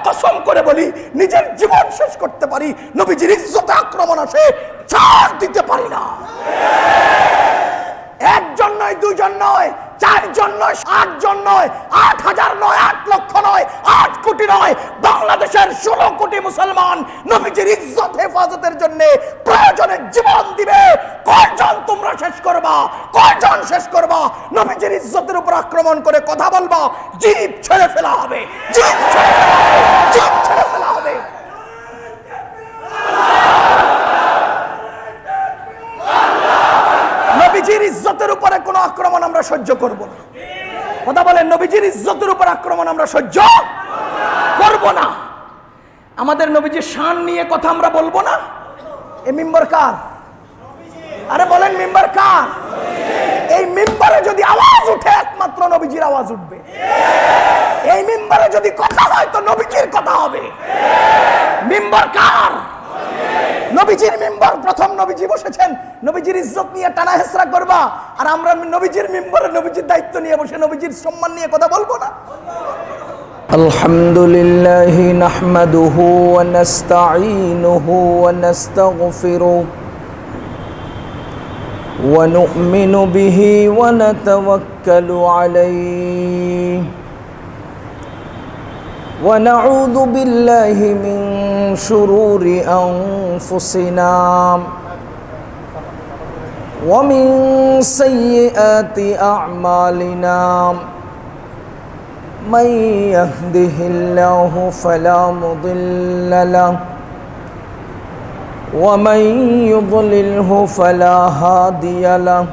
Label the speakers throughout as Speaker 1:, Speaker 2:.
Speaker 1: কসম করে বলি, নিজের জীবন শেষ করতে পারি, নবীজির ইজ্জতে আক্রমণ আসে ছাড় দিতে পারি না। একজন নয়, দুইজন নয়, চারজন নয়, 8 জন নয়, 8,000 নয়, 8 লক্ষ নয়, 8 কোটি নয়, বাংলাদেশের 16 কোটি মুসলমান নবীজির ইজ্জত হেফাজতের জন্য প্রয়োজনে জীবন দিবে। কয়জন তোমরা শেষ করবা? কয়জন শেষ করবা? নবীজির ইজ্জতের উপর আক্রমণ করে কথা বলবা, জীব ছেড়ে ফেলা হবে, জীব ছেড়ে ফেলা হবে, জীব ছেড়ে ফেলা হবে। নবীজির ইজ্জতের উপরে কোনো আক্রমণ আমরা সহ্য করব না। কথা বলেন, নবীজির ইজ্জতের উপর আক্রমণ আমরা সহ্য করব না। আমাদের নবীজির শান নিয়ে কথা আমরা বলবো না। এই মিম্বার কার? আরে বলেন, মিম্বার কার? এই মিম্বারে যদি আওয়াজ উঠে একমাত্র নবীজির আওয়াজ উঠবে। এই মিম্বারে যদি কথা হয় তো নবীজির কথা হবে। মিম্বার কার? নবীজির মিম্বার। প্রথম নবীজি বসেছেন, নবীজির ইজ্জত নিয়ে টানা হেসরা করবা, আর আমরা নবীজির মিম্বারে নবীজির দায়িত্ব নিয়ে বসে নবীজির সম্মান নিয়ে কথা বলবো না।
Speaker 2: আলহামদুলিল্লাহি নাহমাদুহু ওয়া নাস্তাঈনুহু ওয়া নাস্তাগফিরুহু ওয়া নু'মিনু বিহি ওয়া নাতাওয়াক্কালু আলাইহি ونعوذ بالله من شرور أنفسنا ومن سيئات أعمالنا من يهده الله فلا مضل له ومن يضلله فلا هادي له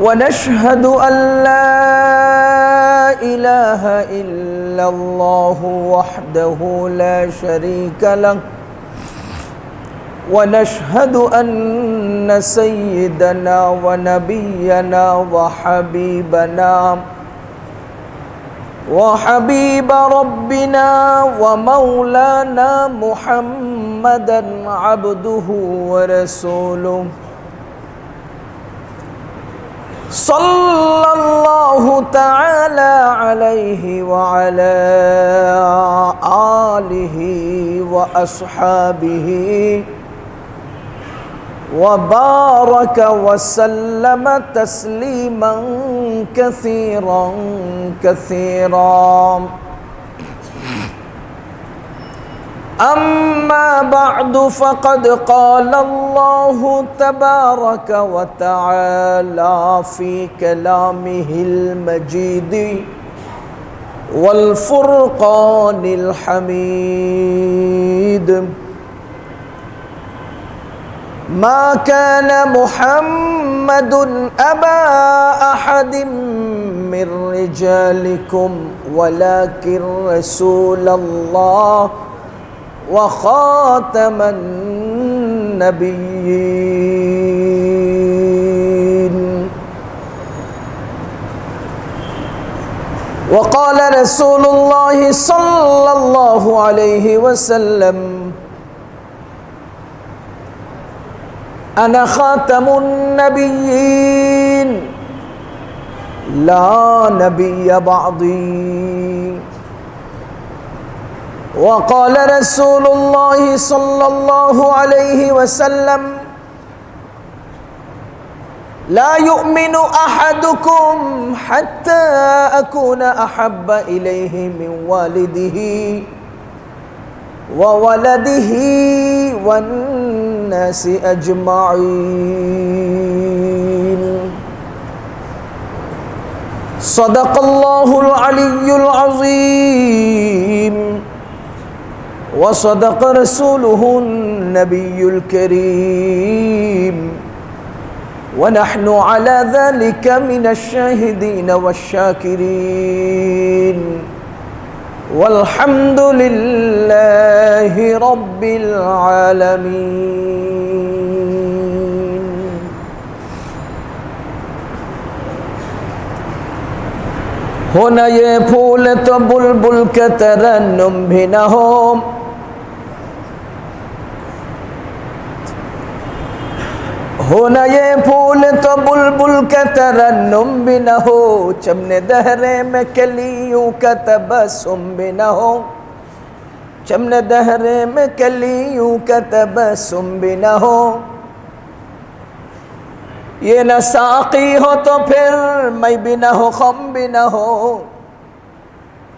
Speaker 2: ونشهد أن لا إله إلا الله وحده لا شريك له ونشهد أن سيدنا ونبينا وحبيب ربنا ومولانا محمدا عبده ورسوله صلى الله تعالى عليه وعلى آله وأصحابه وبارك وسلم تسليما كثيرا كثيرا أما بعد فقد قال الله تبارك وتعالى في كلامه المجيد والفرقان الحميد ما كان محمد أبا أحد من رجالكم ولكن رسول الله وخاتم النبيين وقال رسول الله صلى الله عليه وسلم أنا خاتم النبيين لا نبي بعدي وقال رسول الله صلى الله عليه وسلم لا يؤمن أحدكم حتى أكون أحب إليه من والده وولده والناس أجمعين صدق الله العلي العظيم وصدق رسوله النبي الكريم ونحن على ذلك من الشاهدين والشاكرين والحمد لله رب العالمين होना ये फूल तो बुलबुल के तरन्नुम भी न हो हो न ये फूल तो बुलबुल के तरन्नुम भी न हो, चमने दहरे में कलियों का तबस्सुम भी न हो, चमने दहरे में कलियों का तबस्सुम भी न हो। ये न साकी हो तो फिर मैं भी न हो, खम भी न हो,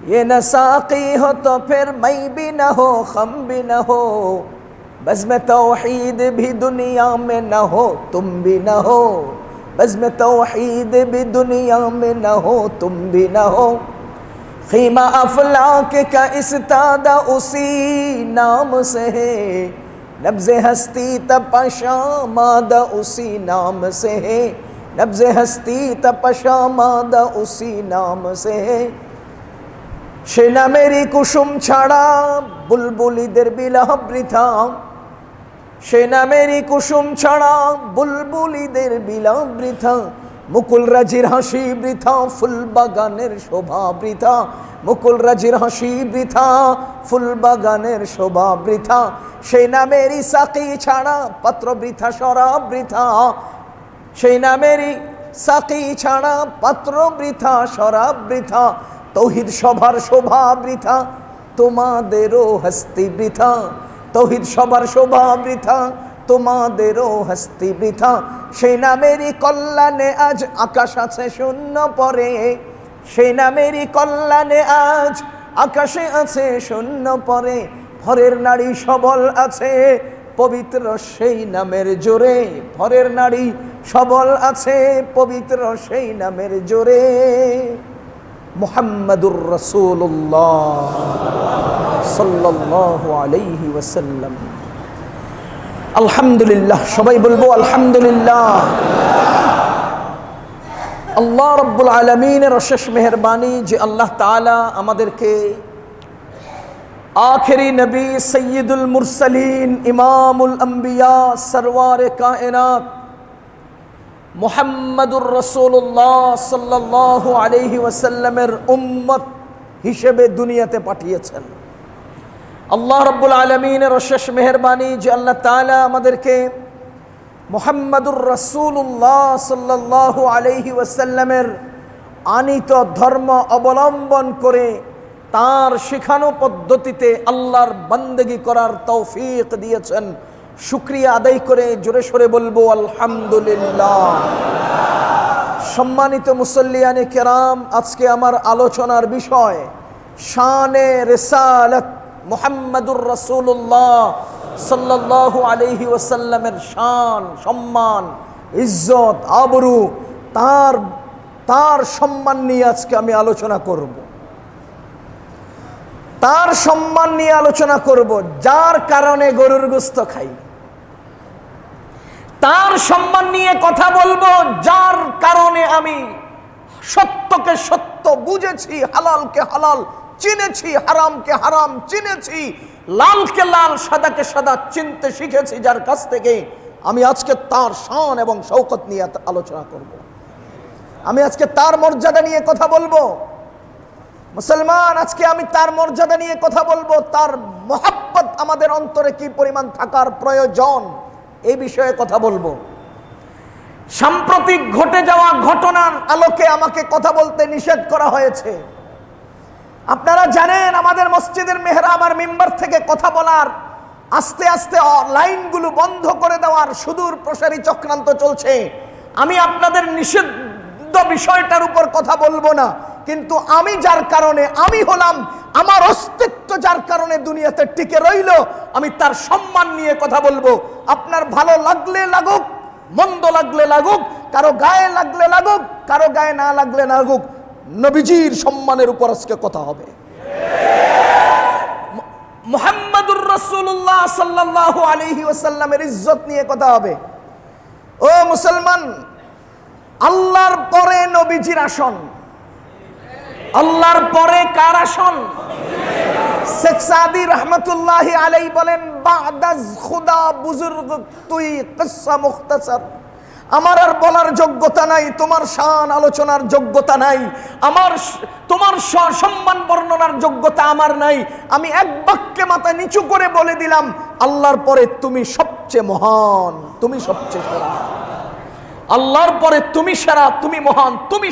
Speaker 2: ये न साकी हो तो फिर मैं भी न हो, खम भी न हो। बस में तौहीद भी दुनिया में न हो, तुम भी न हो, बस में तौहीद भी दुनिया में न हो, तुम भी न हो। खीमा अफलाक का इस्तादा उसी नाम से है, नब्ज़े हस्ती तपशामादा उसी नाम से है, नब्ज़े हस्ती तपशामादा उसी नाम से है। সেনা মেরি কুসুম ছাড়া বুলবুলিদের বিলাপ বৃথা, সেনা মেরি কুসুম ছাড়া বুলবুলিদের বিলাপ বৃথা। মুকুল রাজির হাসি বৃথা, ফুল বাগানের শোভা বৃথা, মুকুল রাজির হাসি বৃথা, ফুল বাগানের শোভা বৃথা। সেনা মেরি সাকি ছাড়া পাত্র বৃথা, শরাব বৃথা, সেনা মেরি সাকি ছাড়া পাত্র বৃথা, শরাব বৃথা। তৌহিদ সবার শোভা বৃথা, তোমাদেরও হস্তি বৃথা, তৌহিদ সবার শোভা বৃথা, তোমাদেরও হস্তি বৃথা। সেই নামেরই কল্যাণে আজ আকাশ আছে শূন্য পরে, সেই নামেরই কল্যাণে আজ আকাশে আছে শূন্য পরে। ভরের নারী সবল আছে পবিত্র সেই নামের জোরে, ভরের নারী সবল আছে পবিত্র সেই নামের জোরে। মুহাম্মাদুর রাসূলুল্লাহ সাল্লাল্লাহু আলাইহি ওয়াসাল্লাম। আলহামদুলিল্লাহ, সবাই বলবো আলহামদুলিল্লাহ। আল্লাহ রাব্বুল আলামিনের অশেষ মেহেরবানি যে আল্লাহ তাআলা আমাদেরকে আখেরি নবী সৈয়দুল মুরসালিন ইমামুল আম্বিয়া সরওয়ারে কায়নাত মুহাম্মাদুর রাসূলুল্লাহ সাল্লাল্লাহু আলাইহি ওয়াসাল্লামের উম্মত হিসেবে দুনিয়াতে পাঠিয়েছেন। আল্লাহ রাব্বুল আলামিনের অশেষ মেহেরবানি যে আল্লাহ তাআলা আমাদেরকে মুহাম্মাদুর রাসূলুল্লাহ সাল্লাল্লাহু আলাইহি ওয়াসাল্লামের আনিত ধর্ম অবলম্বন করে তার শেখানো পদ্ধতিতে আল্লাহর বান্দেগি করার তৌফিক দিয়েছেন। শুকরিয়া আদায় করে জোরে সোরে বলবো আলহামদুলিল্লাহ। সম্মানিত মুসল্লিয়ানে কেরাম, আজকে আমার আলোচনার বিষয় শানে রিসালাত মুহাম্মাদুর রাসূলুল্লাহ সাল্লাল্লাহু আলাইহি ওয়াসাল্লামের শান, সম্মান, ইজ্জত, আবরু, তার সম্মান নিয়ে আজকে আমি আলোচনা করব। তার সম্মান নিয়ে আলোচনা করব, যার কারণে গরুর গোশত খাই। তার সম্মান নিয়ে কথা বলবো, যার কারণে আমি সত্যকে সত্য বুঝেছি, হালালকে হালাল চিনেছি, হারামকে হারাম চিনেছি, লালকে লাল, সাদাকে সাদা চিনতে শিখেছি, যার কাছ থেকে আমি আজকে তার শান এবং শৌকত নিয়ে আলোচনা করব। আমি আজকে তার মর্যাদা নিয়ে কথা বলবো। মুসলমান, আজকে আমি তার মর্যাদা নিয়ে কথা বলবো, তার মহব্বত আমাদের অন্তরে কি পরিমাণ থাকার প্রয়োজন এই বিষয়ে কথা বলবো। সাম্প্রতিক ঘটে যাওয়া ঘটনার আলোকে আমাকে কথা বলতে নিষেধ করা হয়েছে। আপনারা জানেন আমাদের মসজিদের মেহরাব আর মিম্বার থেকে কথা বলার আস্তে আস্তে লাইনগুলো বন্ধ করে দেওয়ার সুদূর প্রসারী চক্রান্ত চলছে। আমি আপনাদের নিষিদ্ধ বিষয়টার উপর কথা বলবো না, কিন্তু আমি যার কারণে আমি হলাম, আমার অস্তিত্ব যার কারণে দুনিয়াতে টিকে রইল, আমি তার সম্মান নিয়ে কথা বলবো। আপনার ভালো লাগলে লাগুক, মন্দ লাগলে লাগুক, কারো গায়ে লাগলে লাগুক, কারো গায়ে না লাগলে না লাগুক, নবীজির সম্মানের উপর আজকে কথা হবে। মুহাম্মাদুর রাসূলুল্লাহ সাল্লাল্লাহু আলাইহি ওয়াসাল্লামের ইজ্জত নিয়ে কথা হবে। ও মুসলমান, আল্লাহর পরে নবীজির আসন। আল্লাহর পরে কার আসন? শেখ সাদি রহমতুল্লাহি আলাইহি বলেন, বাদাজ খুদা বুজুর্গ তুই কিসসা মুখতাসার। আমার আর বলার যোগ্যতা নাই, তোমার শান আলোচনার যোগ্যতা নাই, তোমার সম্মান বর্ণনার যোগ্যতা আমার নাই। আমি এক বাক্যে মাথা নিচু করে বলে দিলাম, আল্লাহর পরে তুমি সব সবচেয়ে মহান, তুমি সবচেয়ে সেরা। আল্লাহর পরে তুমি সেরা, তুমি মহান, তুমি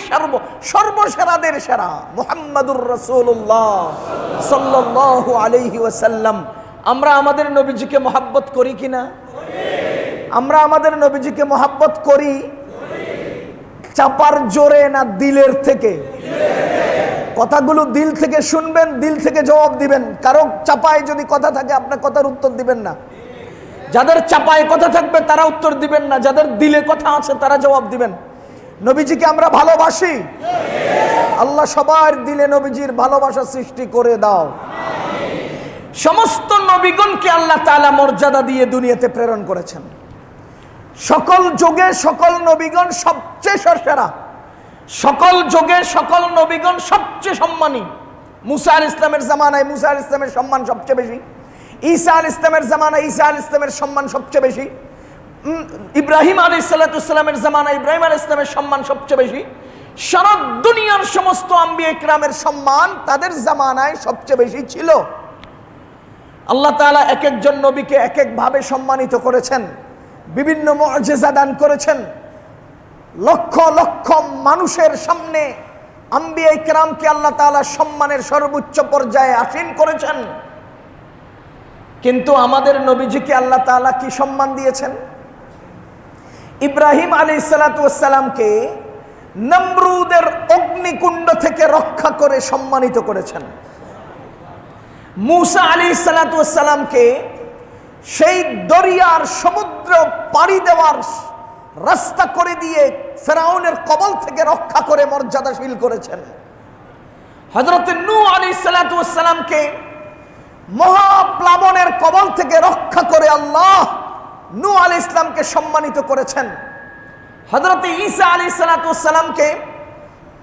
Speaker 2: সর্বসেরাদের সেরা। মুহাম্মাদুর রাসূলুল্লাহ সাল্লাল্লাহু আলাইহি ওয়াসাল্লাম। আমরা আমাদের নবীজিকে মহব্বত করি কিনা? আমরা আমাদের নবীজিকে মহব্বত করি চাপার জোরে না দিলের থেকে? কথাগুলো দিল থেকে শুনবেন, দিল থেকে জবাব দিবেন। কারো চাপায় যদি কথা থাকে আপনার কথার উত্তর দিবেন না। যাদের চাপায় কথা থাকবে তারা উত্তর দিবেন না, যাদের দিলে কথা আছে তারা জবাব দিবেন। নবীজিকে আমরা ভালোবাসি। আল্লাহ সবার দিলে নবীজির ভালোবাসা সৃষ্টি করে দাও। সমস্ত নবীগণকে আল্লাহ তাআলা মর্যাদা দিয়ে দুনিয়াতে প্রেরণ করেছেন। সকল যুগে সকল নবীগণ সবচেয়ে সেরা, সকল যুগে সকল নবীগণ সবচেয়ে সম্মানী। মুসা আলাইহিস সালামের জামানায় মুসা আলাইহিস সালামের সম্মান সবচেয়ে বেশি, ঈসা আলাইহিস সালামের জামানায় ঈসা আলাইহিস সালামের সম্মান সবচেয়ে বেশি, ইব্রাহিম আলাইহিস সালামের জামানায় ইব্রাহিম আলাইহিস সালামের সম্মান সবচেয়ে বেশি। সারা দুনিয়ার সমস্ত আম্বিয়া ইকরামের সম্মান তাদের জামানায় সবচেয়ে বেশি ছিল। আল্লাহ তাআলা এক একজন নবীকে এক এক ভাবে সম্মানিত করেছেন, বিভিন্ন মুআজিজা দান করেছেন। লক্ষ লক্ষ মানুষের সামনে আম্বিয়া ইকরামকে আল্লাহ তাআলা সম্মানের সর্বোচ্চ পর্যায়ে আসীন করেছেন। কিন্তু আমাদের নবীজিকে আল্লাহ তাআলা কি সম্মান দিয়েছেন? ইব্রাহিম আলাইহিস সালামকে নমরুদের অগ্নিকুণ্ড থেকে রক্ষা করে সম্মানিত করেছেন। মুসা আলাইহিস সালামকে সেই দরিয়ার সমুদ্র পাড়ি দেওয়ার রাস্তা করে দিয়ে ফেরাউনের কবল থেকে রক্ষা করে মর্যাদাশীল করেছেন। হযরত নূহ আলাইহিস সালামকে মহাপ্লাবনের কবল থেকে রক্ষা করে আল্লাহ নূহ আলাইহিস সালামকে সম্মানিত করেছেন। হযরত ঈসা আলাইহিস সালামকে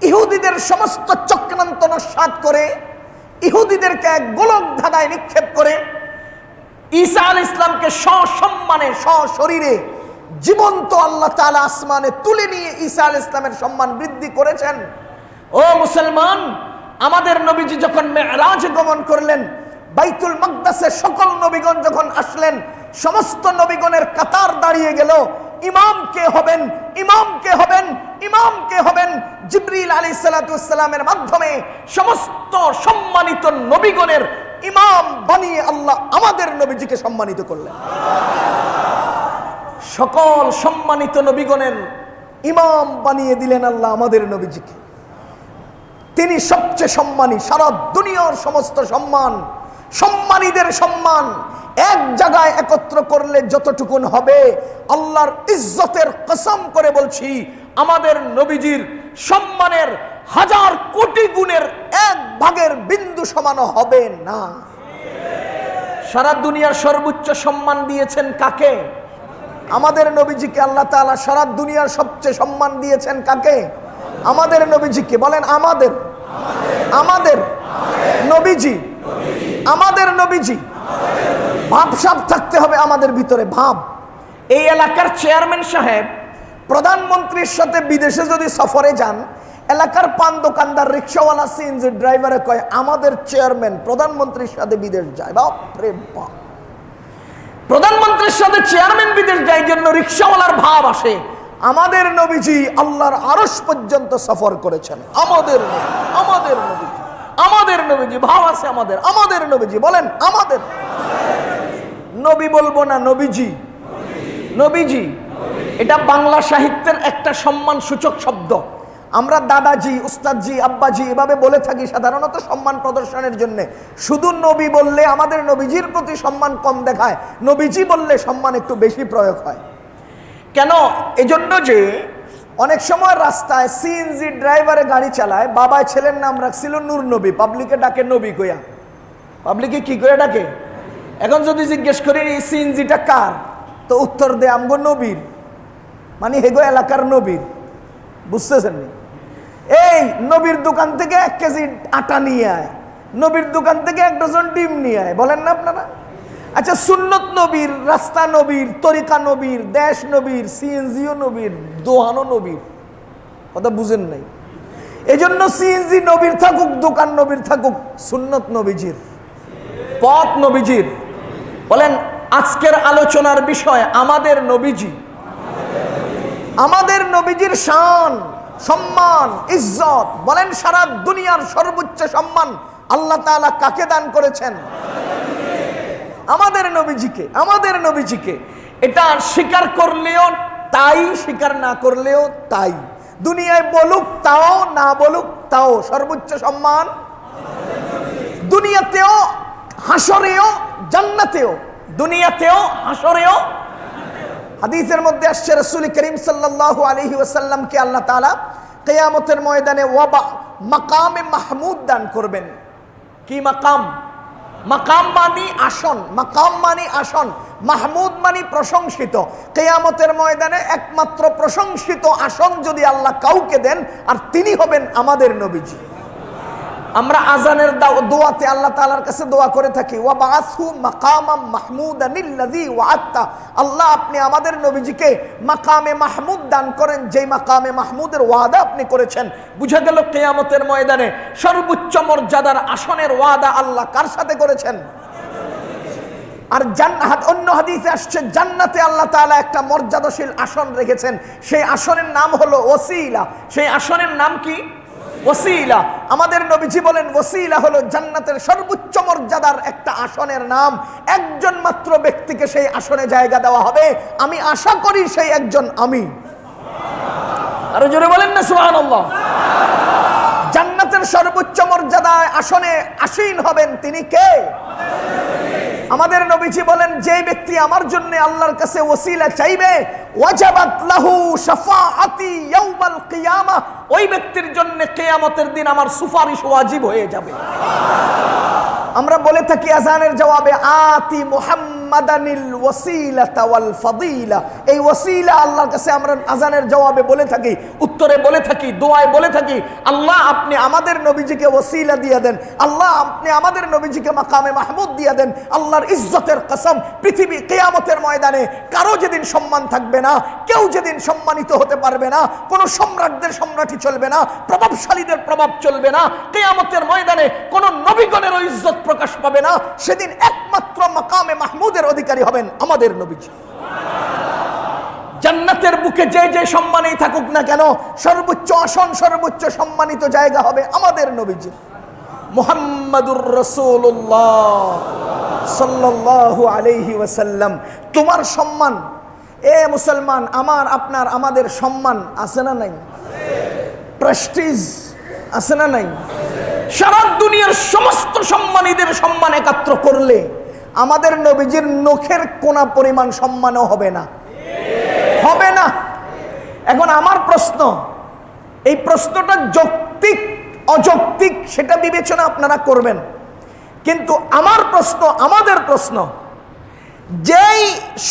Speaker 2: ইহুদিদের সমস্ত চক্রান্ত নস্যাৎ করে ইহুদিদেরকে এক গোলক ধাঁধায় নিক্ষেপ করে ঈসা আলাইহিস সালামকে সসম্মানে সশরীরে জীবন্ত আল্লাহ তাআলা আসমানে তুলে নিয়ে ঈসা আলাইহিস সালামের সম্মান বৃদ্ধি করেছেন। ও মুসলমান, আমাদের নবীজি যখন মেরাজে গমন করলেন, বাইতুল মাকদাসে সকল নবীগণ যখন আসলেন, সমস্ত নবীগণের কাতার দাঁড়িয়ে গেল। ইমাম কে হবেন, ইমাম কে হবেন, ইমাম কে হবেন? জিবরিল আলাইহিস সালামের মাধ্যমে সমস্ত সম্মানিত নবীগণের ইমাম বানিয়ে আল্লাহ আমাদের নবীজিকে সম্মানিত করলেন। সকল সম্মানিত নবীগণের ইমাম বানিয়ে দিলেন আল্লাহ আমাদের নবীজিকে। তিনি সবচেয়ে সম্মানী। সারা দুনিয়ার সমস্ত সম্মান, সম্মানীদের সম্মান এক জায়গায় একত্র করলে যতটুকুন হবে, আল্লাহর ইজ্জতের কসম করে বলছি, আমাদের নবীজির সম্মানের 1000 কোটি গুণের 1 বিন্দু সমান হবে না। সারা দুনিয়ার সর্বোচ্চ সম্মান দিয়েছেন কাকে? আমাদের নবীজিকে আল্লাহ তাআলা সারা দুনিয়ার সবচেয়ে সম্মান দিয়েছেন কাকে? আমাদের নবীজিকে। বলেন আমাদের, আমাদের নবীজি, আমাদের নবীজি। ভাবসাব থাকতে হবে আমাদের ভিতরে, ভাব। এই এলাকার চেয়ারম্যান সাহেব প্রধানমন্ত্রীর সাথে বিদেশে যদি সফরে যান, এলাকার পান দোকানদার, রিক্সাওয়ালা, সিএনজি ড্রাইভারে কয় আমাদের চেয়ারম্যান প্রধানমন্ত্রীর সাথে বিদেশ যায়। বাপরে বাপ! প্রধানমন্ত্রীর সাথে চেয়ারম্যান বিদেশ যায় জন্য রিক্সাওয়ালার ভাব আসে। আমাদের নবীজি আল্লাহর আরশ পর্যন্ত সফর করেছেন। আমাদের আমাদের নবীজি, আমাদের নবীজি ভাব আছে আমাদের, আমাদের নবীজি। বলেন আমাদের নবী বলবো না, নবীজি, নবীজি। এটা বাংলা সাহিত্যের একটা সম্মান সূচক শব্দ। আমরা দাদাজি, উস্তাদজি, আব্বাজি এভাবে বলে থাকি সাধারণত সম্মান প্রদর্শনের জন্য। শুধু নবী বললে আমাদের নবীজির প্রতি সম্মান কম দেখায়, নবীজি বললে সম্মান একটু বেশি প্রয়োগ হয়। কেন? এজন্য যে অনেক সময় রাস্তায় সিএনজি ড্রাইভারে গাড়ি চালায়, বাবায় ছেলের নাম রাখছিল নূর নবী, পাবলিকে ডাকে নবী কইয়া। পাবলিকে কি করে ডাকে? এখন যদি জিজ্ঞেস করি এই সিএনজিটা কার, তো উত্তর দেয় আমগো নবীর, মানে হেগো এলাকার নবীর। বুঝতেছেন? এই নবীর দোকান থেকে 1 কেজি আটা নিয়ে আয়, নবীর দোকান থেকে 1 ডজন ডিম নিয়ে আয়, বলেন না আপনারা? আচ্ছা, সুন্নত নবীর, রাস্তা নবীর, তরিকা নবীর, দেশ নবীর, সিএনজিও নবীর, দোহানো নবীর। কথা বুঝেন নাই? এই জন্য সিএনজি নবীর থাকুক, দোকান নবীর থাকুক, সুন্নত নবীজির, পথ নবীজির। বলেন
Speaker 1: আজকের আলোচনার বিষয় আমাদের নবীজি। আমাদের নবীজির শান, সম্মান, ইজ্জত, বলেন সারা দুনিয়ার সর্বোচ্চ সম্মান আল্লাহ তাআলা কাকে দান করেছেন? আমাদের নবীজিকে। আমাদের নবীজিকে। এটা স্বীকার করলেও তাই, স্বীকার না করলেও তাই। দুনিয়ায় বলুক তাও, না বলুক তাও, সর্বোচ্চ সম্মান দুনিয়াতেও, হাসরেও, জান্নাতেও। দুনিয়াতেও, হাসরেও। হাদিসের মধ্যে আসছে রাসূল করিম সাল্লাল্লাহু আলাইহি ওয়াসাল্লামকে আল্লাহ তাআলা কিয়ামতের ময়দানে মাকামে মাহমুদ দান করবেন। কি মাকাম? মাকাম মানি আসন, মাকাম মানি আসন, মাহমুদ মানি প্রশংসিত। কিয়ামতের ময়দানে একমাত্র প্রশংসিত আসন যদি আল্লাহ কাউকে দেন, আর তিনি হবেন আমাদের নবীজি। আমরা আজানের দোয়াতে আল্লাহ তাআলার কাছে দোয়া করে থাকি, ওয়া বাআসহু মাকামাম মাহমুদানিল্লাযী ওয়া'আদতা। আল্লাহ আপনি আমাদের নবীজিকে মাকামে মাহমুদ দান করেন, যেই মাকামে মাহমুদের ওয়াদা আপনি করেছেন। বুঝা গেল কিয়ামতের ময়দানে সর্বোচ্চ মর্যাদার আসনের ওয়াদা আল্লাহ কার সাথে করেছেন? আর জান্নাত, অন্য হাদিসে আসছে জান্নাতে আল্লাহ তাআলা একটা মর্যাদাশীল আসন রেখেছেন, সেই আসনের নাম হলো ওসিলা। সেই আসনের নাম কি? ওসিলা। আমাদের নবীজি বলেন ওসিলা হলো জান্নাতের সর্বোচ্চ মর্যাদার একটা আসনের নাম। একজন মাত্র ব্যক্তিকে সেই আসনে জায়গা দেওয়া হবে, আমি আশা করি সেই একজন আমি। আরো জোরে বলেন না সুবহানাল্লাহ। জান্নাতের সর্বোচ্চ মর্যাদায় আসনে আসীন হবেন তিনি কে? আমাদের নবীজি বলেন যে ব্যক্তি আমার জন্য আল্লাহর কাছে ওসিলা চাইবে, ওয়াজাবাত লাহু শাফাআতি ইয়াউমাল কিয়ামাহ, ওই ব্যক্তির জন্য কিয়ামতের দিন আমার সুপারিশ ওয়াজিব হয়ে যাবে। আমরা বলে থাকি আযানের জবাবে, আতি মুহাম্মাদানিল ওয়াসিলাতা ওয়াল ফাদিলা। এই ওয়াসিলা আল্লাহর কাছে আমরা আযানের জবাবে বলে থাকি, উত্তরে বলে থাকি, দোয়ায় বলে থাকি, আল্লাহ আপনি আমাদের নবীজিকে ওয়াসিলা দিয়ে দেন, আল্লাহ আপনি আমাদের নবীজিকে মাকামে মাহমুদ দিয়ে দেন। আল্লাহর ইজ্জতের কসম, পৃথিবী কিয়ামতের ময়দানে কারো যেদিন সম্মান থাকবে না, কেউ যেদিন সম্মানিত হতে পারবে না, কোন সম্রাটদের সম্রাটি চলবে না, প্রভাবশালীদের প্রভাব চলবে না, কিয়ামতের ময়দানে কোন নবীগণেরও ইজ্জত প্রকাশ পাবে না, সেদিন একমাত্র মাকামে মাহমুদের অধিকারী হবেন আমাদের নবীজি। জান্নাতের বুকে যে যে সম্মানেই থাকুক না কেন, সর্বোচ্চ আসন, সর্বোচ্চ সম্মানিত জায়গা হবে আমাদের নবীজি মুহাম্মাদুর রাসূলুল্লাহ সাল্লাল্লাহু আলাইহি ওয়াসাল্লাম। তোমার সম্মান, এ মুসলমান, আমার আপনার আমাদের সম্মান আছে না নাই? প্রেস্টিজ আছে না নাই? সারা দুনিয়ার সমস্ত সম্মানীদের সম্মান একাত্র করলে আমাদের নবীজির নখের কোনা পরিমাণ সম্মানও হবে না, হবে না। এখন আমার প্রশ্ন, এই প্রশ্নটা যৌক্তিক অযৌক্তিক সেটা বিবেচনা আপনারা করবেন, কিন্তু আমার প্রশ্ন, আমাদের প্রশ্ন, যেই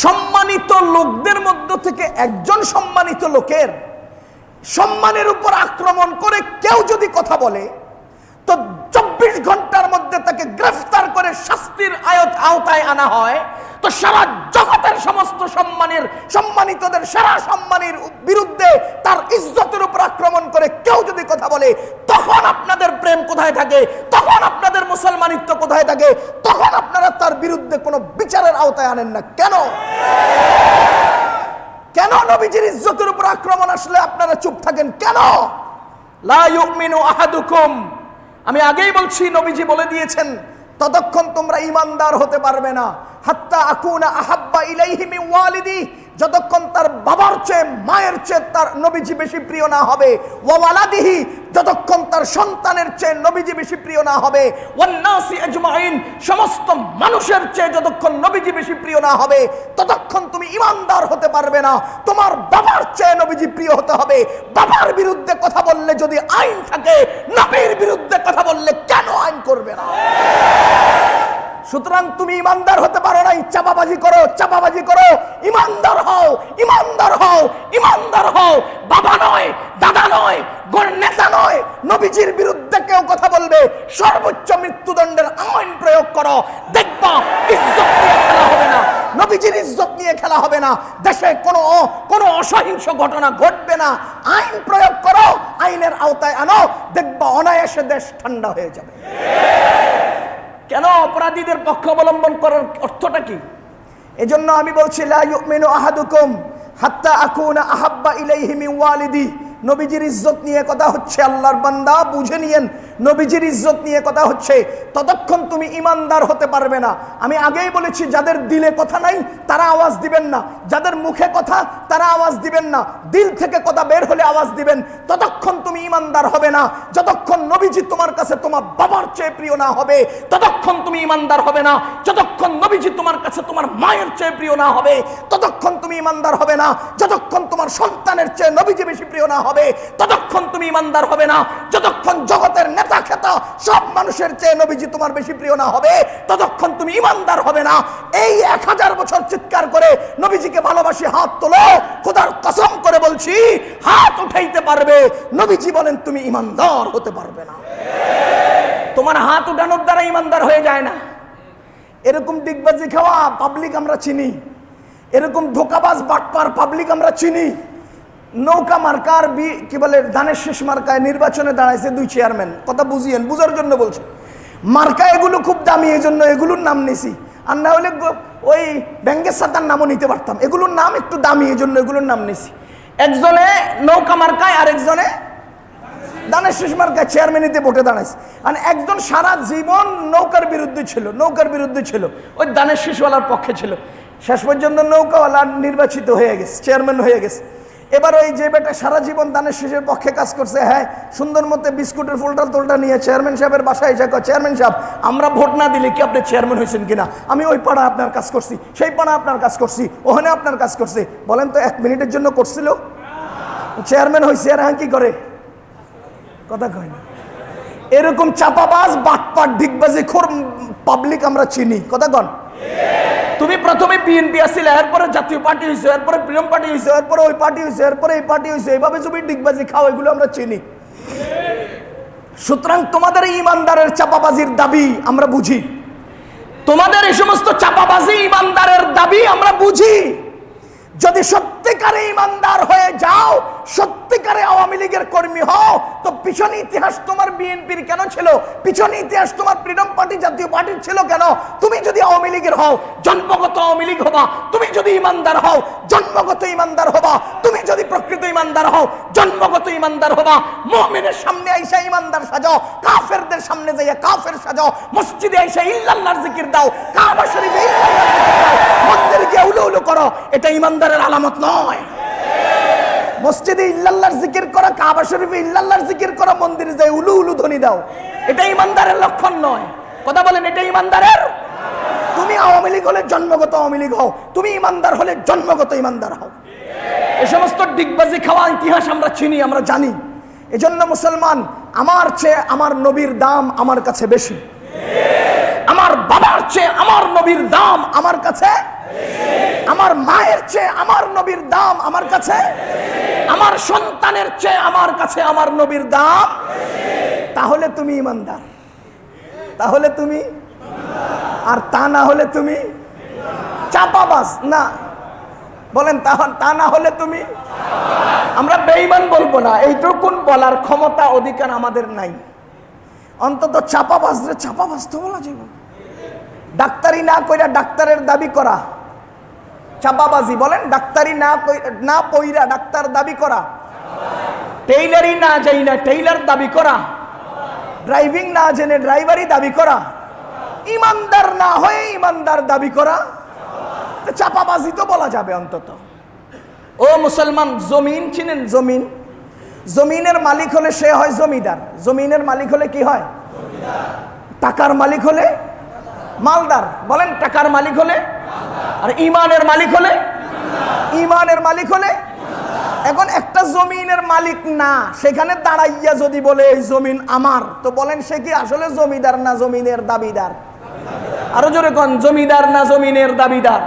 Speaker 1: সম্মানিত লোকদের মধ্য থেকে একজন সম্মানিত লোকের সম্মানের উপর আক্রমণ করে কেউ যদি কথা বলে, তো 24 ঘন্টার মধ্যে তাকে গ্রেফতার করে শাস্তির আওতায় আনা হয়, তো সারা জগতের সমস্ত সম্মানিতদের সারা সম্মানের বিরুদ্ধে তার ইজ্জতের উপর আক্রমণ করে কেউ যদি কথা বলে, তখন আপনাদের প্রেম কোথায় থাকে? তখন আপনাদের মুসলমানিত্ব কোথায় থাকে? তখন আপনারা তার বিরুদ্ধে কোনো বিচারের আওতায় আনেন না কেন? কেন নবীজির ইজ্জতের উপর আক্রমণ আসলে আপনারা চুপ থাকেন কেন? লা ইউমিনু আহাদুকুম, আমি আগেই বলছি, নবীজি বলে দিয়েছেন, ততক্ষণ তোমরা ঈমানদার হতে পারবে না, হাত্তা আকুনা আহাব্বা ইলাইহি মিন ওয়ালিদি, যতক্ষণ তার বাবার চেয়ে মায়ের চেয়ে তার নবীজি বেশি প্রিয় না হবে, ওয়া ওয়ালাদিহি, যতক্ষণ তার সন্তানের চেয়ে নবীজি বেশি প্রিয় না হবে, ওয়ান নাসি আজমাইন, সমস্ত মানুষের চেয়ে যতক্ষণ নবীজি বেশি প্রিয় না হবে, ততক্ষণ তুমি ঈমানদার হতে পারবে না। তোমার বাবার চেয়ে নবীজি প্রিয় হতে হবে। বাবার বিরুদ্ধে কথা বললে যদি আইন থাকে, নবীর বিরুদ্ধে কথা বললে কেন আইন করবে না? সুতরাং তুমি ইমানদার হতে পারো নাই, চাপাবাজি করো, চাপাবাজি করো। ইমানদার হও, ইমানদার হও, ইমানদার হও। বাবা নয়, দাদা নয়, নেতা নয়, নবীজির বিরুদ্ধে কেউ কথা বলবে, সর্বোচ্চ মৃত্যুদণ্ডের আইন প্রয়োগ করো। দেখবা ইজ্জত নিয়ে খেলা হবে না, নবীজির ইজ্জত নিয়ে খেলা হবে না, দেশে কোনো অসহিংস ঘটনা ঘটবে না। আইন প্রয়োগ করো, আইনের আওতায় আনো, দেখবা অনায়াসে দেশ ঠান্ডা হয়ে যাবে। কেন অপরাধীদের পক্ষ অবলম্বন করার অর্থটা কি? এজন্য আমি বলছি লা ইউমিনু আহাদুকুম হাত্তা আকুনা আহাব্বা ইলাইহি মিন ওয়ালিদি। নবীজির ইজ্জত নিয়ে কথা হচ্ছে, আল্লাহর বান্দা বুঝে নিয়েন, নবীজির ইজ্জত নিয়ে কথা হচ্ছে। ততক্ষণ তুমি ইমানদার হতে পারবে না। আমি আগেই বলেছি, যাদের দিলে কথা নাই তারা আওয়াজ দিবেন না, যাদের মুখে কথা তারা আওয়াজ দিবেন না, দিল থেকে কথা বের হলে আওয়াজ দিবেন। ততক্ষণ তুমি ইমানদার হবে না। যতক্ষণ নবীজি তোমার কাছে তোমার বাবার চেয়ে প্রিয় না হবে, ততক্ষণ তুমি ইমানদার হবে না। যতক্ষণ নবীজি তোমার কাছে তোমার মায়ের চেয়ে প্রিয় না হবে, ততক্ষণ তুমি ইমানদার হবে না। যতক্ষণ তোমার সন্তানের চেয়ে নবীজি বেশি প্রিয় না হবে, ততক্ষণ তুমি ইমানদার হবে না। যতক্ষণ জগতের নেতা খেতা সব মানুষের চেয়ে নবীজি তোমার বেশি প্রিয় না হবে, ততক্ষণ তুমি ইমানদার হবে না। এই 1000 বছর চিৎকার করে নবীজিকে ভালোবাসি হাত তোলো, খোদার কসম করে বলছি হাত উঠাইতে পারবে, নবীজি বলেন তুমি ইমানদার হতে পারবে না। তোমার হাত উঠানোর দ্বারা ইমানদার হয়ে যায় না। এরকম ডিগবাজি খাওয়া পাবলিক আমরা চিনি, এরকম ধোকাবাজ বাটপার পাবলিক আমরা চিনি। নৌকা মার্কার কি বলে ধানের শেষ মার্কায় নির্বাচনে দাঁড়াইছে 2 চেয়ারম্যান। কথা বুঝিয়েন, বুঝার জন্য বলছে। মার্কা এগুলো খুব দামি, এই জন্য এগুলোর নাম নিছি। আর না হলে ওই ব্যাঙ্গের সাতার নামও নিতে পারতাম। এগুলোর নাম একটু দামি, এই জন্য এগুলোর নাম নিছি। একজনে নৌকা মার্কায় আর একজনে ধানের শেষ মার্কায় চেয়ারম্যানিতে ভোটে দাঁড়াইছে। আর একজন সারা জীবন নৌকার বিরুদ্ধে ছিল, ওই ধানের শেষওয়ালার পক্ষে ছিল। শেষ পর্যন্ত নৌকাওয়ালা নির্বাচিত হয়ে গেছে, চেয়ারম্যান হয়ে গেছে। এবার ওই যে বেটা সারা জীবন দানের শেষের পক্ষে কাজ করছে, হ্যাঁ সুন্দর মতো বিস্কুটের ফোল্টা নিয়ে চেয়ারম্যান সাহেবের বাসায় এসে কয়, চেয়ারম্যান সাহেব আমরা ভোট না দিলে কি আপনি চেয়ারম্যান হয়েছেন কিনা? আমি ওই পাড়া আপনার কাজ করছি, সেই পাড়া আপনার কাজ করছি, ওখানে আপনার কাজ করছি। বলেন তো 1 মিনিটের জন্য করছিল? চেয়ারম্যান হয়েছে আর কি করে? কথা কয় না। এরকম চাপাবাজ বাটপাট ডিগবাজি খোর পাবলিক আমরা চিনি। কথা কন। তুমি প্রথমে বিএনপি আসছিলে, এরপরে জাতীয় পার্টি হয়েছে, এরপরে প্রিয়ম পার্টি হয়েছে, এরপরে ওই পার্টি হয়েছে, এরপরে এই পার্টি হয়েছে। এইভাবে তুমি ডিগবাজি খাও, এগুলো আমরা চিনি। সুতরাং তোমাদের ইমানদারের চাপাবাজির দাবি আমরা বুঝি, তোমাদের এই সমস্ত চাপাবাজি ইমানদারের দাবি আমরা বুঝি। যদি সত্যিকারে ইমানদার হয়ে যাও, সত্যিকারে আওয়ামী লীগের কর্মী হও, তো পিছনে ইতিহাস তোমার বিএনপির কেন ছিল? পিছনে ইতিহাস তোমার ফ্রিডম পার্টি জাতীয় পার্টির ছিল কেন? তুমি যদি আওয়ামী লীগের হও, জন্মগত আওয়ামী লীগ হবা। তুমি যদি ইমানদার হও, জন্মগত ইমানদার হবা। তুমি যদি প্রকৃত ইমানদার হও, জন্মগত ইমানদার হবা। মুমিনের সামনে আইসা ইমানদার সাজাও, কাফেরদের সামনে যাইয়া কাফের সাজাও। মসজিদে আইসা ইল্লাল্লাহর জিকির দাও, কাবা শরীফে ইল্লাল্লাহর জিকির দাও, মন্দিরে গিয়ে উলু উলু করো। এটা ইমানদারের আলামত নয়। মসজিদে ইল্লাল্লাহর জিকির করা, কাবা শরীফে ইল্লাল্লাহর জিকির করা, মন্দিরে যাই উলু উলু ধ্বনি দাও, এটা ইমানদারের লক্ষণ নয়। কথা বলেন, এটা ইমানদারের? তুমি আওয়ামী লীগ হলে জন্মগত আওয়ামী লীগ হও, তুমি ইমানদার হলে জন্মগত ইমানদার হও। এই সমস্ত ডিগবাজি খাওয়া ইতিহাস আমরা চিনি, আমরা জানি। এজন্য মুসলমান, আমার চেয়ে আমার নবীর দাম আমার কাছে বেশি। আমার বাবার চেয়ে আমার নবীর দাম আমার কাছে, আমার মায়ের চেয়ে আমার নবীর দাম আমার কাছে, আমার সন্তানের চেয়ে আমার কাছে আমার নবীর দাম। তাহলে তুমি ইমানদার, তাহলে তুমি, আর তা না হলে তুমি চাপাবাজ। না বলেন, তা না হলে তুমি। আমরা বেঈমান বলবো না, এইটুকুন বলার ক্ষমতা অধিকার আমাদের নাই। অন্তত চাপাবাজরে চাপাবাজ তো বলা যাবে। ডাক্তারি না কইরা ডাক্তারের দাবি করা চাপাবাজি। বলেন, ডাক্তারি না পইরা ডাক্তার দাবি করা, টেইলারি না যাই না টেইলার দাবি করা, ড্রাইভিং না জেনে ড্রাইভারি দাবি করা, ইমানদার না হয়ে ইমানদার দাবি করা, চাপাবাজি তো বলা যাবে অন্তত। ও মুসলমান, জমিন চিনেন? জমিন, জমিনের মালিক হলে সে হয় জমিদার। জমিনের মালিক হলে কি হয়? টাকার মালিক হলে মালদার। বলেন, টাকার মালিক হলে? আর ইমানের মালিক হলে? ইমানের মালিক হলে? এখন একটা জমিনের মালিক না, সেখানে দাঁড়াইয়া যদি বলে এই জমিন আমার, তো বলেন সে কি আসলে জমিদার না জমিনের দাবিদার? আরো জোরে কোন, জমিদার না জমিনের দাবিদার?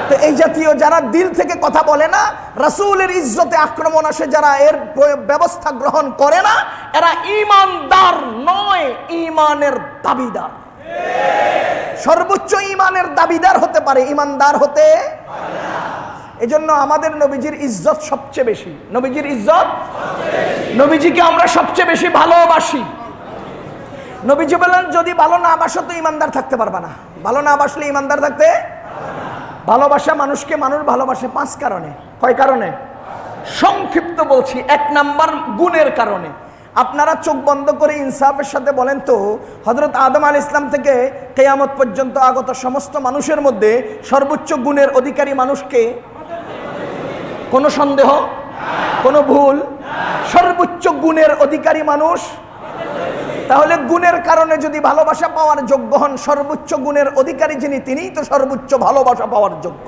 Speaker 1: তো এই জাতীয় যারা দিল থেকে কথা বলে না, রাসূলের ইজ্জতে আক্রমণ আসে যারা, এর ব্যবস্থা গ্রহণ করে না, এরা ইমানদার নয়, ইমানের দাবিদার। সর্বোচ্চ ইমানের দাবিদার হতে পারে, ইমানদার হতে পারে না। এজন্য আমাদের নবীজির ইজ্জত সবচেয়ে বেশি। নবীজির ইজ্জত, নবীজিকে আমরা সবচেয়ে বেশি ভালোবাসি। নবীজি বলেন, যদি ভালো না বাসো তো ইমানদার থাকতে পারবা না। ভালো না বাসলে ইমানদার থাকতে, ভালোবাসা মানুষকে মানুষ ভালোবাসে 5 কারণে। কয় কারণে? সংক্ষিপ্ত বলছি। 1 নাম্বার গুণের কারণে। আপনারা চোখ বন্ধ করে ইনসাফের সাথে বলেন তো, হযরত আদম আলাইহিস সালাম থেকে কিয়ামত পর্যন্ত আগত সমস্ত মানুষের মধ্যে সর্বোচ্চ গুণের অধিকারী মানুষকে? কোনো সন্দেহ, কোনো ভুল? সর্বোচ্চ গুণের অধিকারী মানুষ। তাহলে গুণের কারণে যদি ভালোবাসা পাওয়ার যোগ্য হন, সর্বোচ্চ গুণের অধিকারী যিনি, তিনিই তো সর্বোচ্চ ভালোবাসা পাওয়ার যোগ্য।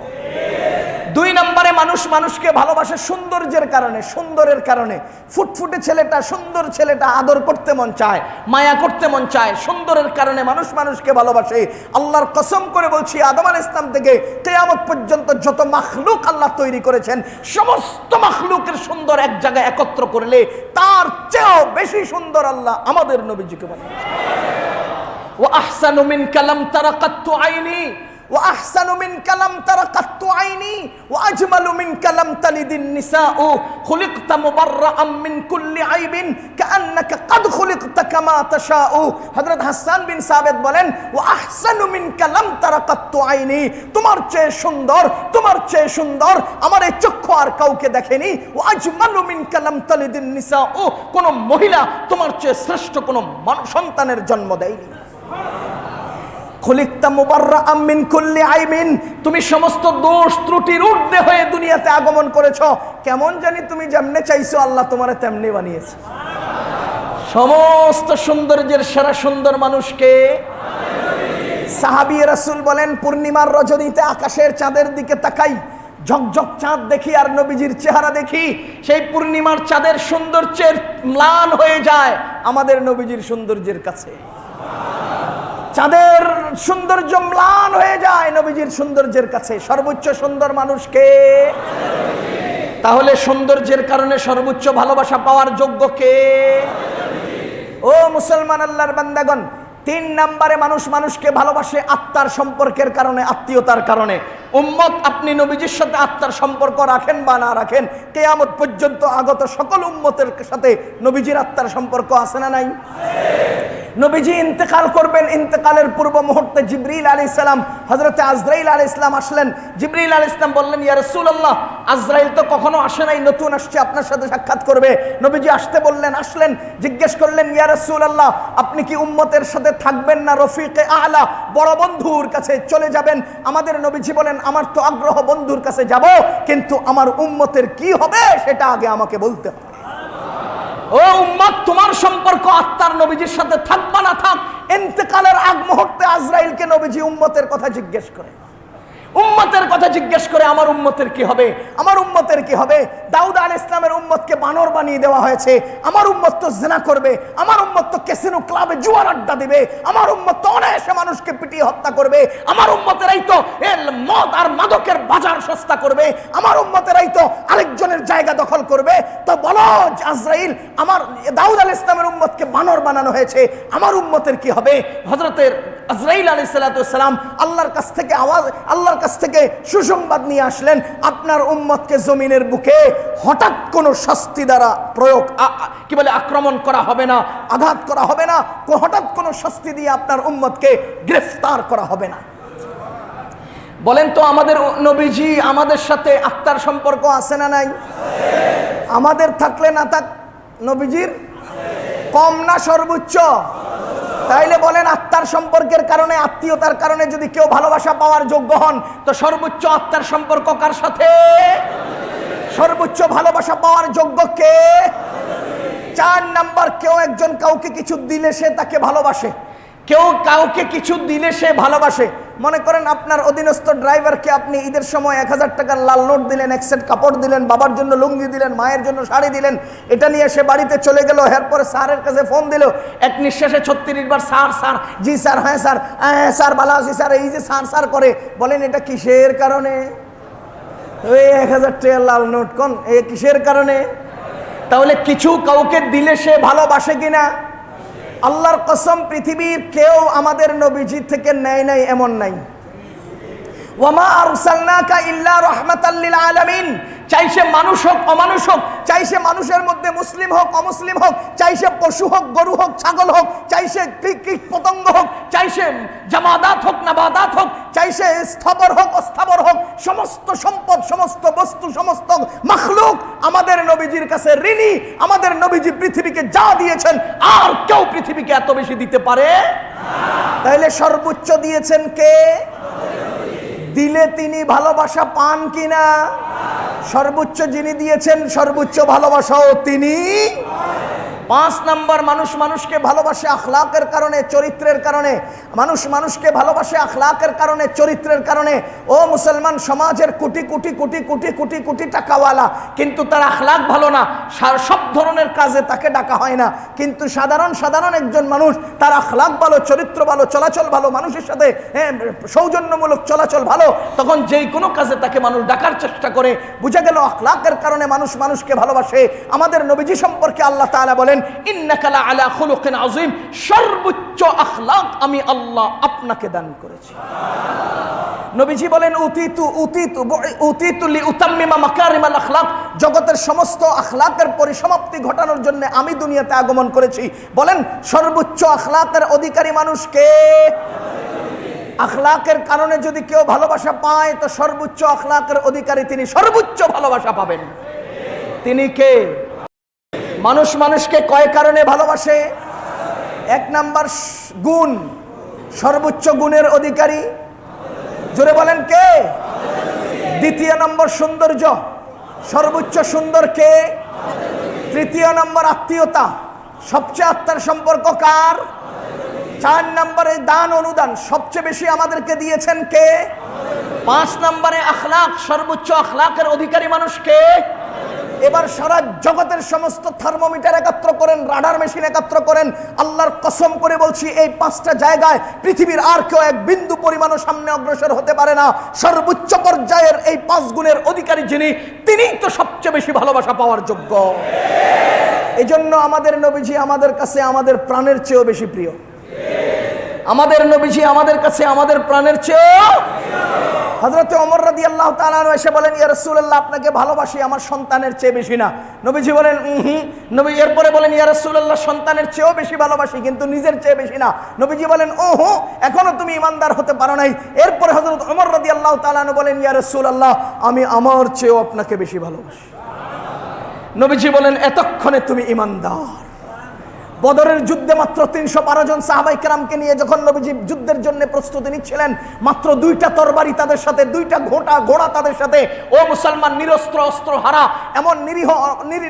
Speaker 1: 2 নম্বরে মানুষ মানুষকে ভালোবাসে সৌন্দর্যের কারণে, সুন্দরের কারণে। ফুটফুটে ছেলেটা, সুন্দর ছেলেটা আদর করতে মন চায়, মায়া করতে মন চায়, সুন্দরের কারণে মানুষ মানুষকে ভালোবাসে। আল্লাহর কসম করে বলছি, আদম আলাইহিস সালাম থেকে কিয়ামত পর্যন্ত যত মাখলুক আল্লাহ তৈরি করেছেন, সমস্ত মাখলুকের সুন্দর এক জায়গায় একত্র করলে তার চেয়েও বেশি সুন্দর আল্লাহ আমাদের নবীজিকে বানিয়েছেন। ওয়া আহসানু মিনকা লাম তারা কাত্তু আইনি وأحسن منك لم تر قط عيني وأجمل منك لم تلد النساء خلقت مبرأ من كل عيب كأنك قد خلقت كما تشاء। হযরত হাসান বিন সাবিত বলেন, وأحسن منك لم تر قط عيني, তোমার চেয়ে সুন্দর, তোমার চেয়ে সুন্দর আমার এই চক্ষু আর কাউকে দেখেনি। وأجمل منك لم تلد النساء, কোন মহিলা তোমার চেয়ে শ্রেষ্ঠ কোন সন্তানের জন্ম দেয়নি। খুলিকতা মুবাররাআম মিন কুল্লি আইবিন, তুমি সমস্ত দোষ ত্রুটির ঊর্ধ্বে হয়ে দুনিয়াতে আগমন করেছো। কেমন জানি তুমি যেমনে চাইছো আল্লাহ তোমারে তেমনি বানিয়েছে। সমস্ত সৌন্দর্যের সেরা সুন্দর মানুষকে সাহাবী রাসূল বলেন, পূর্ণিমার রজনীতে আকাশের চাঁদের দিকে তাকাই, ঝকঝক চাঁদ দেখি আর নবীজির চেহারা দেখি, সেই পূর্ণিমার চাঁদের সৌন্দর্যের ম্লান হয়ে যায় আমাদের নবীজির সৌন্দর্যের কাছে। চাঁদের সৌন্দর্য ম্লান হয়ে যায় নবীজির সৌন্দর্যের কাছে। সর্বোচ্চ সুন্দর মানুষকে? তাহলে সৌন্দর্যের কারণে সর্বোচ্চ ভালোবাসা পাওয়ার যোগ্য কে? ও মুসলমান আল্লাহর বান্দাগণ, 3 নম্বরে মানুষ মানুষকে ভালোবাসে আত্মার সম্পর্কের কারণে, আত্মীয়তার কারণে। উম্মত, আপনি নবীজির সাথে আত্মার সম্পর্ক রাখেন বা না রাখেন, কিয়ামত পর্যন্ত আগত সকল উম্মতের সাথে নবীজির আত্মার সম্পর্ক আছে না নাই? নবীজি ইন্তেকাল করবেন, ইন্তেকালের পূর্ব মুহূর্তে জিবরিল আলাইহিস সালাম, হযরতে আজরাইল আলাইহিস সালাম আসলেন। জিবরিল আলাইহিস সালাম বললেন, ইয়া রাসূলুল্লাহ, আজরাইল তো কখনো আসে নাই, নতুন আসছে, আপনার সাথে সাক্ষাৎ করবে। নবীজি আসতে বললেন, আসলেন। জিজ্ঞেস করলেন, ইয়া রাসূলুল্লাহ, আপনি কি উম্মতের সাথে থাকবেন না রফিকে আলা, বড় বন্ধুর কাছে চলে যাবেন? আমাদের নবীজি বলেন, আমার তো আগ্রহ বন্ধুর কাছে যাব, কিন্তু আমার উম্মতের কি হবে সেটা আগে আমাকে বলতে হবে। ও উম্মত, তোমার সম্পর্ক আত্মার নবীজির সাথে থাকবা না থাক, ইন্তেকালের আগ মুহূর্তে আজরাইলকে নবীজি উম্মতের কথা জিজ্ঞেস করে, উম্মতের কথা জিজ্ঞেস করে, আমার উম্মতের কি হবে, আমার উম্মতের কি হবে? দাউদ আলাইহিস সালামের উম্মতকে বানর বানিয়ে দেওয়া হয়েছে। আমার উম্মত তো জিনা করবে, আমার উম্মত তো ক্যাসিনো ক্লাবে জুয়ার আড্ডা দিবে, আমার উম্মত তো অনায়াসে মানুষকে পিটিয়ে হত্যা করবে, আমার উম্মতেরাই তো মদ আর মাদকের বাজার সস্তা করবে, আমার উম্মতেরাই তো আরেকজনের জায়গা দখল করবে। তো বলো আজরাইল, আমার দাউদ আলাইহিস সালামের উম্মতকে বানর বানানো হয়েছে, আমার উম্মতের কি হবে? হযরতের আজরাইল আলাইহিস সালাম আল্লাহর কাছ থেকে আল্লাহর কাছ থেকে সুসংবাদ নিয়ে আসলেন, আপনার উম্মতকে জমিনের বুকে হঠাৎ কোনো শাস্তি দ্বারা আক্রমণ করা হবে না, আঘাত করা হবে না, হঠাৎ কোনো শাস্তি দিয়ে আপনার উম্মতকে গ্রেফতার করা হবে না। বলেন তো, আমাদের নবীজি আমাদের সাথে আত্মার সম্পর্ক আছে না নাই? আমাদের থাকলে না থাক নবীজির কম না সর্বোচ্চ? তাইলে বলেন, আত্মার সম্পর্কের কারণে, আত্মীয়তার কারণে যদি কেউ ভালোবাসা পাওয়ার যোগ্য হন, তো সর্বোচ্চ আত্মার সম্পর্ক কার সাথে? সর্বোচ্চ ভালোবাসা পাওয়ার যোগ্য কে? 4 নাম্বার, কেউ একজন কাউকে কিছু দিলে সে তাকে ভালোবাসে। কেউ কাউকে কিছু দিলে সে ভালোবাসে। মনে করেন আপনার অধীনস্থ ড্রাইভারকে আপনি ঈদের সময় 1000 টাকার লাল নোট দিলেন, এক সেট কাপড় দিলেন, বাবার জন্য লুঙ্গি দিলেন, মায়ের জন্য শাড়ি দিলেন, এটা নিয়ে সে বাড়িতে চলে গেল। এরপরে স্যারের কাছে ফোন দিল, এক নিঃশ্বাসে 36 বার স্যার স্যার, জি স্যার, হ্যাঁ স্যার, হ্যাঁ স্যার, ভালো আছি স্যার, এই যে স্যার স্যার করে। বলেন এটা কিসের কারণে? ওই 1000 টাকার লাল নোট কোন এই কিসের কারণে? তাহলে কিছু কাউকে দিলে সে ভালোবাসে কিনা? আল্লাহর কসম, পৃথিবীর কেউ আমাদের নবীজি থেকে নেয় নাই এমন নাই। ওয়ামা আরসালনাকা ইল্লা রাহমাতাল লিল আলামিন, চাই সে মানুষ হোক অমানুষ হোক, চাই সে মানুষের মধ্যে মুসলিম হোক অমুসলিম হোক, চাই সে পশু হোক গরু হোক ছাগল হোক, চাই সে কীট পতঙ্গ হোক, চাই সে জামাদাত হোক নাবাদাত হোক, চাই সে স্থাবর হোক অস্থাবর হোক, সমস্ত সম্পদ সমস্ত বস্তু সমস্ত মাখলুক আমাদের নবীজির কাছে ঋণী। আমাদের নবীজি পৃথিবীকে যা দিয়েছেন আর কেউ পৃথিবীকে এত বেশি দিতে পারে না। তাইলে সর্বোচ্চ দিয়েছেন কে? দিলে তিনি ভালোবাসা পান কিনা? সর্বোচ্চ যিনি দিয়েছেন সর্বোচ্চ ভালোবাসাও তিনি। 5 নাম্বার, মানুষ মানুষকে ভালোবাসে আখলাকের কারণে, চরিত্রের কারণে। মানুষ মানুষকে ভালোবাসে আখলাকের কারণে, চরিত্রের কারণে। ও মুসলমান সমাজের কোটি কোটি কোটি কোটি কোটি কোটি টাকাওয়ালা, কিন্তু তার আখলাক ভালো না, সব ধরনের কাজে তাকে ডাকা হয় না। কিন্তু সাধারণ একজন মানুষ, তার আখলাক ভালো, চরিত্র ভালো, চলাচল ভালো, মানুষের সাথে সৌজন্যমূলক চলাচল ভালো, তখন যেই কোনো কাজে তাকে মানুষ ডাকার চেষ্টা করে। বুঝা গেল আখলাকের কারণে মানুষ মানুষকে ভালোবাসে। আমাদের নবীজি সম্পর্কে আল্লাহ তাআলা বলেন, ইন্নাকা লা আলা খুলুকিন আযীম, সর্বোচ্চ আখলাক আমি আল্লাহ আপনাকে দান করেছি। নবীজি বলেন, উতিতু লিউতাম্মিমা মাকারিমাল আখলাক, জগতের সমস্ত আখলাকের পরিসমাপ্তি ঘটানোর জন্য আমি দুনিয়াতে আগমন করেছি। বলেন সর্বোচ্চ আখলাকের অধিকারী মানুষ কে? আখলাকের কারণে যদি কেউ ভালোবাসা পায় তো সর্বোচ্চ আখলাকের অধিকারী তিনি, সর্বোচ্চ ভালোবাসা পাবেন। তিনি কে? মানুষ মানুষকে কয় কারণে ভালোবাসে? 1 নাম্বার গুণ, সর্বোচ্চ গুণের অধিকারী। জোরে বলেন কে? 2 নম্বর সৌন্দর্য, সর্বোচ্চ সুন্দর কে? 3 নম্বর আত্মীয়তা, সবচেয়ে আত্মার সম্পর্ক কার? 4 নম্বরে দান অনুদান, সবচেয়ে বেশি আমাদেরকে দিয়েছেন কে? 5 নম্বরে আখলাক, সর্বোচ্চ আখলাকের অধিকারী মানুষ কে? এবার সারা জগতের সমস্ত থার্মোমিটার একত্র করেন, রাডার মেশিন একত্র করেন, আল্লাহর কসম করে বলছি এই 5টা জায়গায় পৃথিবীর আর কেউ এক বিন্দু পরিমাণও সামনে অগ্রসর হতে পারে না। সর্বোচ্চ পর্যায়ের এই 5 গুণের অধিকারী যিনি, তিনিই তো সবচেয়ে বেশি ভালোবাসা পাওয়ার যোগ্য। এই জন্য আমাদের নবীজি আমাদের কাছে আমাদের প্রাণের চেয়েও বেশি প্রিয়। আমাদের নবীজি আমাদের কাছে আমাদের প্রাণের চেয়েও। হযরত ওমর রাদিয়াল্লাহু তাআলা আনহু এসে বলেন, ইয়া রাসূলুল্লাহ আপনাকে ভালোবাসি আমার সন্তানের চেয়ে বেশি না। নবীজি বলেন নবী এরপরে বলেন, ইয়া রাসূলুল্লাহ সন্তানের চেয়েও বেশি ভালোবাসি কিন্তু নিজের চেয়ে বেশি না। নবীজি বলেন, ওহো এখনো তুমি ঈমানদার হতে পারো নাই। এরপরে হযরত ওমর রাদিয়াল্লাহু তাআলা আনহু বলেন, ইয়া রাসূলুল্লাহ আমি আমার চেয়েও আপনাকে বেশি ভালোবাসি। নবীজি বলেন, এতক্ষণে তুমি ঈমানদার। বদরের যুদ্ধে মাত্র 312 জন সাহাবায়ে কেরামকে নিয়ে যখন নবীজি যুদ্ধের জন্য প্রস্তুতি নিচ্ছিলেন, মাত্র 2টা তরবারি তাদের সাথে, 2টা ঘোড়া তাদের সাথে। ও মুসলমান, নিরস্ত্র অস্ত্র হারা এমন নিরীহ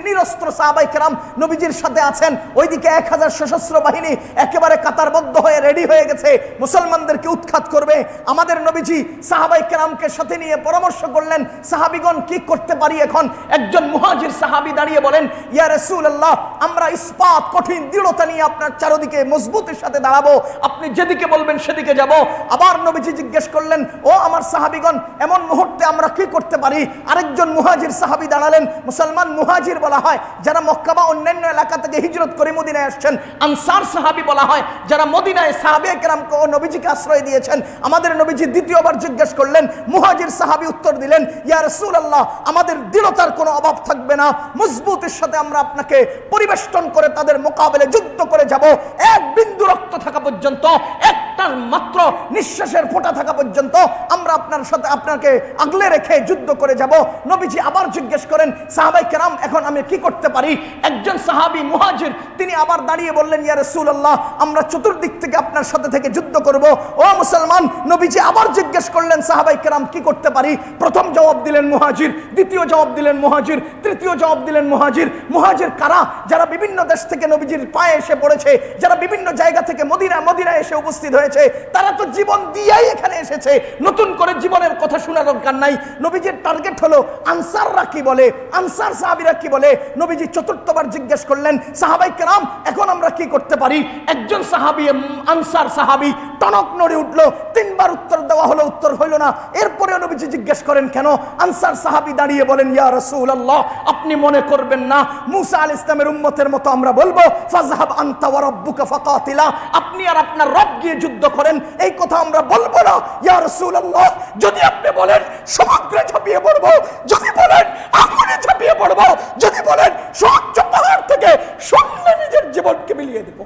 Speaker 1: নিরস্ত্র সাহাবায়ে কেরাম নবীজির সাথে আছেন। ওইদিকে 1000 সশস্ত্র বাহিনী একেবারে কাতারবদ্ধ হয়ে রেডি হয়ে গেছে, মুসলমানদেরকে উৎখাত করবে। আমাদের নবীজি সাহাবায়ে কেরামকে সাথে নিয়ে পরামর্শ করলেন, সাহাবীগণ কি করতে পারি এখন? একজন মুহাজির সাহাবী দাঁড়িয়ে বলেন, ইয়া রাসূলুল্লাহ আমরা ইস্পাত কঠিন দৃঢ়তা নিয়ে আপনার চারদিকে মজবুতের সাথে দাঁড়াবো, আপনি যেদিকে বলবেন সেদিকে যাব। আবার নবীজি জিজ্ঞেস করলেন, ও আমার সাহাবীগণ এমন মুহূর্তে আমরা কি করতে পারি? আরেকজন মুহাজির সাহাবী দাঁড়ালেন। মুসলমান মুহাজির বলা হয় যারা মক্কা বা অন্যান্য এলাকা থেকে হিজরত করে মদিনায় আসছেন। আনসার সাহাবী বলা হয় যারা মদিনায় সাহাবায়ে কেরামকে ও নবীজিকে আশ্রয় দিয়েছেন। আমাদের নবীজি দ্বিতীয়বার জিজ্ঞেস করলেন, মুহাজির সাহাবী উত্তর দিলেন, ইয়া রাসূলুল্লাহ আমাদের দৃঢ়তার কোনো অভাব থাকবে না, মজবুতের সাথে আমরা আপনাকে পরিবেষ্টন করে তাদের মোকাবেলায় যুদ্ধ করে যাব। 1 বিন্দু রক্ত থাকা পর্যন্ত, একটা মাত্র নিঃশ্বাসের ফোঁটা থাকা পর্যন্ত আমরা আপনার সাথে আপনাকে আগলে রেখে যুদ্ধ করে যাব। নবীজি আবার জিজ্ঞেস করেন, সাহাবায়ে কেরাম এখন আমি কি করতে পারি? একজন সাহাবী মুহাজির তিনি আবার দাঁড়িয়ে বললেন, ইয়া রাসূলুল্লাহ আমরা চতুর্দিক থেকে আপনার সাথে থেকে যুদ্ধ করব। ও মুসলমান, নবীজি আবার জিজ্ঞেস করলেন, সাহাবায়ে কেরাম কি করতে পারি? প্রথম জবাব দিলেন মুহাজির, দ্বিতীয় জবাব দিলেন মুহাজির, তৃতীয় জবাব দিলেন মুহাজির। মুহাজির কারা? যারা বিভিন্ন দেশ থেকে নবীজির পায়ে এসে পড়েছে, যারা বিভিন্ন জায়গা থেকে মদিনায় এসে উপস্থিত হয়েছে, তারা তো জীবন দিয়েই এখানে এসেছে, নতুন করে জীবনের কথা শোনার দরকার নাই। নবীজির টার্গেট হলো আনসাররা কি বলে, আনসার সাহাবীরা কি বলে। নবীজি চতুর্থবার জিজ্ঞেস করলেন, সাহাবায়ে কেরাম এখন আমরা কি করতে পারি? একজন সাহাবী আনসার সাহাবী টনক নড়ে উঠলো। 3 বার উত্তর দেওয়া হলো, উত্তর হইল না। এরপরেও নবীজি জিজ্ঞেস করেন কেন? আনসার সাহাবী দাঁড়িয়ে বলেন, ইয়া রাসূলুল্লাহ, আপনি মনে করবেন না মুসা আলাইহিস সালামের উম্মতের মতো আমরা বলবো ফাযহাব আনতা ওয়া রাব্বুকা ফাকাতিলা, আপনি আর আপনার রব গিয়ে যুদ্ধ করেন, এই কথা আমরা বলবো না। ইয়া রাসূলুল্লাহ, যদি আপনি বলেন সমুদ্রে ঝাঁপিয়ে পড়বো, যদি বলেন আগুনে ঝাঁপিয়ে পড়বো, যদি বলেন সূর্য পাহাড় থেকে সঙ্গে নিজের জীবনকে মিলিয়ে দেব।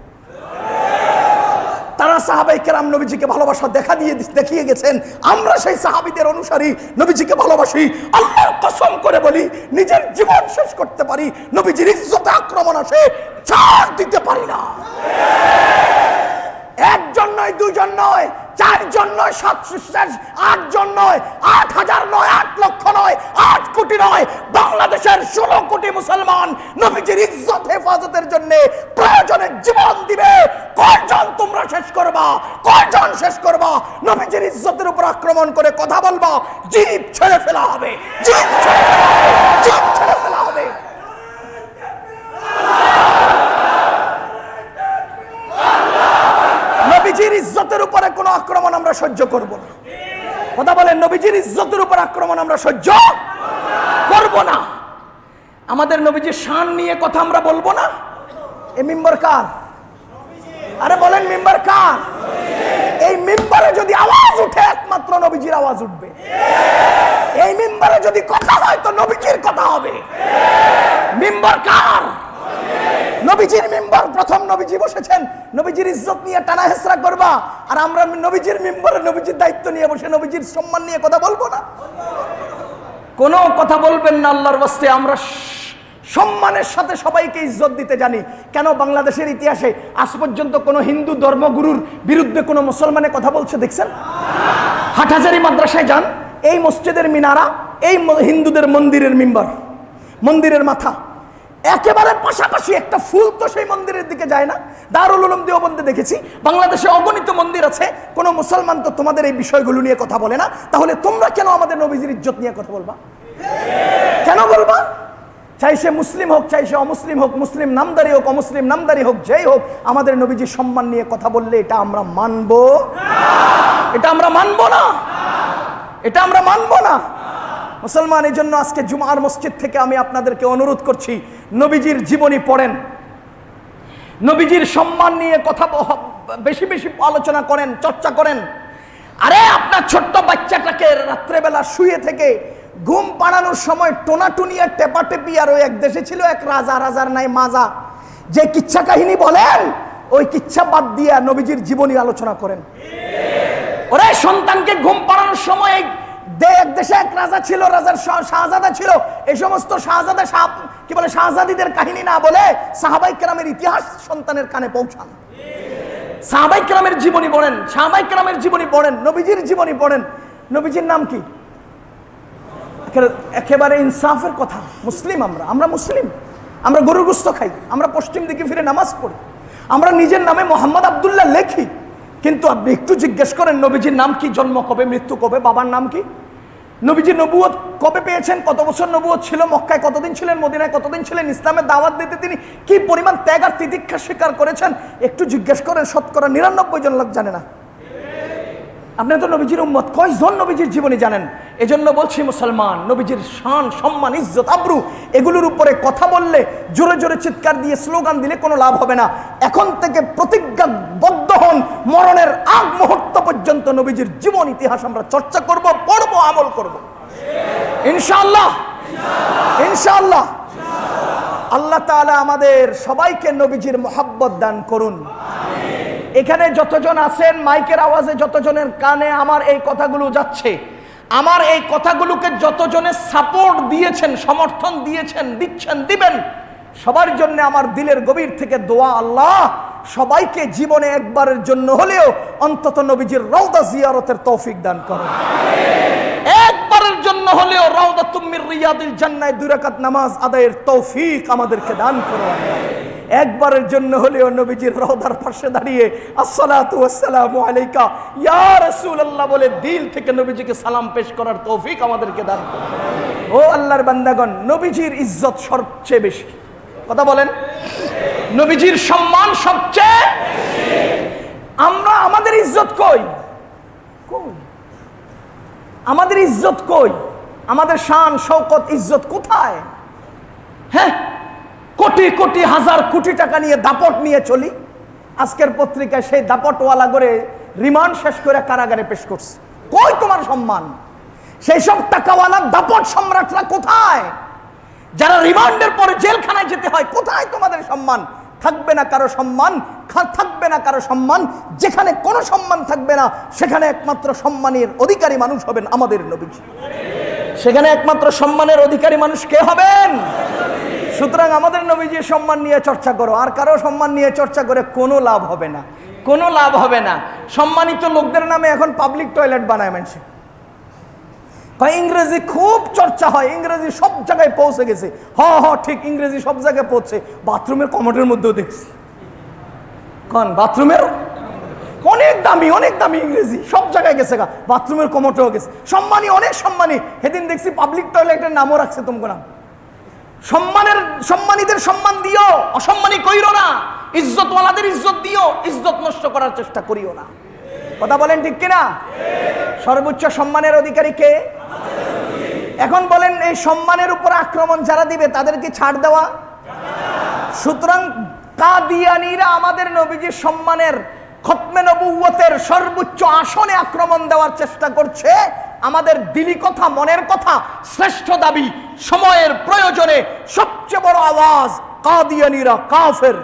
Speaker 1: তারা সাহাবায়ে কেরাম নবীজিকে ভালোবাসা দেখিয়ে গেছেন। আমরা সেই সাহাবীদের অনুসারী, নবীজিকে ভালোবাসি। আল্লাহর কসম করে বলি, নিজের জীবন শেষ করতে পারি, নবীজির ইজ্জতে আক্রমণ আসে ছাড় দিতে পারি না। একজন নয়, দুজন নয়, 4 জন নয়, 8 জন নয়, 8,000 নয়, 8 লক্ষ নয়, 8 কোটি নয়, বাংলাদেশের 16 কোটি মুসলমান নবীজির ইজ্জত হেফাজতের জন্য প্রয়োজনে জীবন দিবে। কয়জন তোমরা শেষ করবা? কয়জন শেষ করবা? নবীজির ইজ্জতের উপর আক্রমণ করে কথা বলবা, জীব ছেড়ে ফেলা হবে, জীব ছেড়ে ফেলা হবে, জীব ছেড়ে ফেলা হবে। নবীজির ইজ্জতের উপরে কোনো আক্রমণ আমরা সহ্য করব না। কথা বলেন, নবীজির ইজ্জতের উপর আক্রমণ আমরা সহ্য করব না। আমাদের নবীজির শান নিয়ে কথা আমরা বলবো না। এই মিম্বার কার? আরে বলেন, মিম্বার কার? এই মিম্বারে যদি আওয়াজ উঠে একমাত্র নবীজির আওয়াজ উঠবে। এই মিম্বারে যদি কথা হয় তো নবীজির কথা হবে। মিম্বার কার? নবীজির মিম্বার। প্রথম নবীজি বসেছেন, নবীজির ইজ্জত নিয়ে টানা হেসরা করবা, আর আমরা নবীজির মিম্বারে নবীজির দায়িত্ব নিয়ে বসে নবীজির সম্মান নিয়ে কথা বলবো না। কোনো কথা বলবেন না আল্লাহর ওয়াস্তে। আমরা সম্মানের সাথে সবাইকে ইজ্জত দিতে জানি। কেন বাংলাদেশের ইতিহাসে আজ পর্যন্ত কোনো হিন্দু ধর্মগুরুর বিরুদ্ধে কোনো মুসলমানে কথা বলছে দেখছেন? হাটহাজারী মাদ্রাসায় যান, এই মসজিদের মিনারা, এই হিন্দুদের মন্দিরের মিম্বার, মন্দিরের মাথা একেবারে পাশাপাশি, একটা ফুল তো সেই মন্দিরের দিকে যায় না। দারুল উলুম দেওবন্দে দেখেছি, বাংলাদেশে অগণিত মন্দির আছে, কোন মুসলমান তো তোমাদের এই বিষয়গুলো নিয়ে কথা বলে না। তাহলে তোমরা কেন আমাদের নবীজির ইজ্জত নিয়ে কথা বলবা? কেন বলবা? চাই সে মুসলিম হোক, চাই সে অমুসলিম হোক, মুসলিম নামদারি হোক, অমুসলিম নামদারি হোক, যেই হোক, আমাদের নবীজির সম্মান নিয়ে কথা বললে এটা আমরা মানবো? এটা আমরা মানবো না, এটা আমরা মানবো না। মুসলমান, এই জন্য আজকে জুমার মসজিদ থেকে আমি আপনাদেরকে অনুরোধ করছি, নবীজির জীবনী পড়েন, নবীজির সম্মান নিয়ে কথা বেশি বেশি আলোচনা করেন, চর্চা করেন। আরে আপনার ছোট্ট বাচ্চাটাকে রাত্রেবেলা শুয়ে থেকে ঘুম পাড়ানোর সময় টোনাটুনি আর টেপাটেপি, আর ওই এক দেশে ছিল এক রাজা, রাজার নাই মাজা, যে কিচ্ছা কাহিনী বলেন, ওই কিচ্ছা বাদ দিয়ে নবীজির জীবনী আলোচনা করেন। ওরে সন্তানকে ঘুম পাড়ানোর সময় এক দেশে এক রাজা ছিল, রাজার শাহজাদা ছিল, এই সমস্ত শাহজাদা কি বলে শাহজাদিদের কাহিনী না বলে সাহাবায়ে কেরামের ইতিহাস সন্তানের কানে পৌঁছান। সাহাবায়ে কেরামের জীবনী পড়েন, সাহাবায়ে কেরামের জীবনী পড়েন, নবীজির জীবনী পড়েন। নবীজির নাম কি? একেবারে ইনসাফের কথা। মুসলিম আমরা মুসলিম, আমরা গরুর গোশত খাই, আমরা পশ্চিম দিকে ফিরে নামাজ পড়ি, আমরা নিজের নামে মোহাম্মদ আব্দুল্লাহ লেখি। কিন্তু আপনি একটু জিজ্ঞেস করেন নবীজির নাম কি, জন্ম কবে, মৃত্যু কবে, বাবার নাম কি, নবীজি নবুয়ত কবে পেয়েছেন, কত বছর নবুয়ত ছিল, মক্কায় কতদিন ছিলেন, মদিনায় কতদিন ছিলেন, ইসলামের দাওয়াত দিতে তিনি কি পরিমাণ ত্যাগ আর তিতিক্ষা স্বীকার করেছেন, একটু জিজ্ঞেস করেন। 99% জন লোক জানে না। আপনি তো নবীজির উম্মত, কয়জন নবীজির জীবনী জানেন? এজন্য বলছি মুসলমান, নবীজির শান, সম্মান, ইজ্জত, আবরু এগুলোর উপরে কথা বললে, জোরে জোরে চিৎকার দিয়ে স্লোগান দিলে কোনো লাভ হবে না। এখন থেকে প্রতিজ্ঞাবদ্ধ হন, মরণের আগ মুহূর্ত পর্যন্ত নবীজির জীবন ইতিহাস আমরা চর্চা করব, পড়ব, আমল করব ইনশাআল্লাহ। ইনশাআল্লাহ আল্লাহ তাআলা আমাদের সবাইকে নবীজির মোহাব্বত দান করুন। এখানে যতজন আছেন, মাইকের আওয়াজে যতজনের কানে আমার এই কথাগুলো যাচ্ছে, আমার এই কথাগুলোকে যতজনে সাপোর্ট দিয়েছেন, সমর্থন দিয়েছেন, দিচ্ছেন, দিবেন, সবার জন্য আমার দিলের গভীর থেকে দোয়া, আল্লাহ সবাইকে জীবনে একবারের জন্য হলেও অন্তত নবীজির রওজা জিয়ারতের তৌফিক দান করুন। একবারের জন্য হলেও রাউদাতুম মির রিয়াদিল জান্নাহ 2 রাকাত নামাজ আদায়ের তৌফিক আমাদেরকে দান করুন। একবারের জন্য হলেও নবীজির রওজার পাশে দাঁড়িয়ে আসসালাতু ওয়াসসালামু আলাইকা ইয়া রাসূলুল্লাহ বলে দিল থেকে নবীজিকে সালাম পেশ করার তৌফিক আমাদেরকে দান করুন। ও আল্লাহর বান্দাগণ, নবীজির ইজ্জত সবচেয়ে বেশি, কথা বলেন, নবীজির সম্মান সবচেয়ে বেশি। আমরা আমাদের ইজ্জত কই? ইজ্জত কই? আমাদের শান শৌকত ইজ্জত কোথায়? হ্যাঁ, কোটি কোটি হাজার কোটি টাকা নিয়ে দাপট নিয়ে চলি। আজকের পত্রিকায় সেই দাপটওয়ালা করে রিমান্ড শেষ করে কারাগারে পেশ করছে। কই তোমার সম্মান? সেই সব টাকাওয়ালা দাপট সম্রাটরা কোথায়? যারা রিমান্ডের পরে জেলখানায় যেতে হয়, কোথায় তোমাদের সম্মান? থাকবে না কারো সম্মান, থাকবে না কারো সম্মান। যেখানে কোনো সম্মান থাকবে না, সেখানে একমাত্র সম্মানের অধিকারী মানুষ হবেন আমাদের নবীজি। সেখানে একমাত্র সম্মানের অধিকারী মানুষ কে হবেন? সুতরাং আমাদের নবীজির সম্মান নিয়ে চর্চা করো, আর কারো সম্মান নিয়ে চর্চা করে কোনো লাভ হবে না, কোনো লাভ হবে না। সম্মানিত লোকদের নামে এখন পাবলিক টয়লেট বানায় মানুষ। ইংরেজি খুব চর্চা হয়, ইংরেজি সব জায়গায় পৌঁছে গেছে। ঠিক, ইংরেজি সব জায়গায় পৌঁছে। বাথরুমের কমোডের মধ্যেও দেখছি, কোন বাথরুমের অনেক দামি ইংরেজি সব জায়গায় গেছে গা, বাথরুমের কমোডেও গেছে। সম্মানী, অনেক সম্মানী। সেদিন দেখছি পাবলিক টয়লেটের নামও রাখছে তোমরা নাম। সম্মানীদের সম্মান দিও, অসম্মানী কইরো না। ইজ্জতওয়ালাদের ইজ্জত দিও, ইজ্জত নষ্ট করার চেষ্টা করিও না। কথা বলেন ঠিক কিনা? সর্বোচ্চ সম্মানের অধিকারী কে? এখন বলেন, এই সম্মানের উপর আক্রমণ যারা দিবে তাদেরকে ছাড় দেওয়া? সুতরাং কাদিয়ানীরা আমাদের নবীজির সম্মানের, খতমে নবুয়তের সর্বোচ্চ আসনে আক্রমণ দেওয়ার চেষ্টা করছে। আমাদের দিলি কথা, মনের কথা, শ্রেষ্ঠ দাবি, সময়ের প্রয়োজনে সবচেয়ে বড় আওয়াজ, কাদিয়ানীরা কাফের।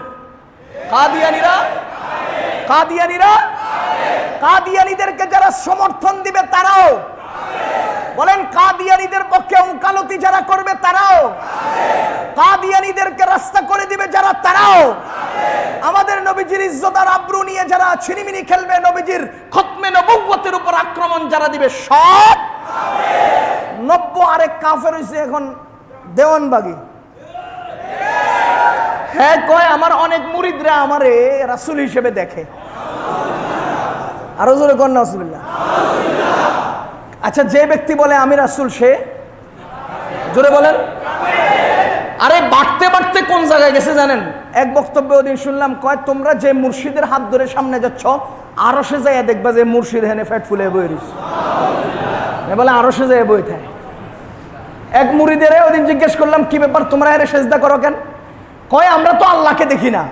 Speaker 1: কাদিয়ানীদেরকে যারা সমর্থন দিবে তারাও বলেন, কাদিয়ানীদের পক্ষে উকালতি যারা করবে তারাও, কাদিয়ানীদেরকে রাস্তা করে দিবে যারা তারাও, আমাদের নবীজির ইজ্জত আর আব্রু নিয়ে যারা ছিনিমিনি খেলবে, নবীজির খতমে নবুয়তের উপর আক্রমণ যারা দিবে, সব 90 আরেক কাফের হইছে এখন দেওয়ানবাগী। হ্যাঁ, কয় আমার অনেক মুরিদরা আমারে রাসূল হিসেবে দেখে। আরো জোরে কর নাউজুবিল্লাহ। আচ্ছা, যে ব্যক্তি বলে আমি রাসূল, সে জোরে বলেন। আরে বাড়তে বাড়তে কোন জায়গায় গেছে জানেন? এক বক্তব্যে ওদিন শুনলাম, কয় তোমরা যে মুর্শিদের হাত ধরে সামনে যাচ্ছ, আরো সে যায় দেখবা যে মুর্শিদ হেনে ফ্যাট ফুলে বই রইছে। বলে আরো সে যায় বই থাকে। এক মুরিদের ওদিন জিজ্ঞেস করলাম, কি ব্যাপার তোমরা এর সেজদা করো কেন? কয় আমরা তো আল্লাহকে দেখি না,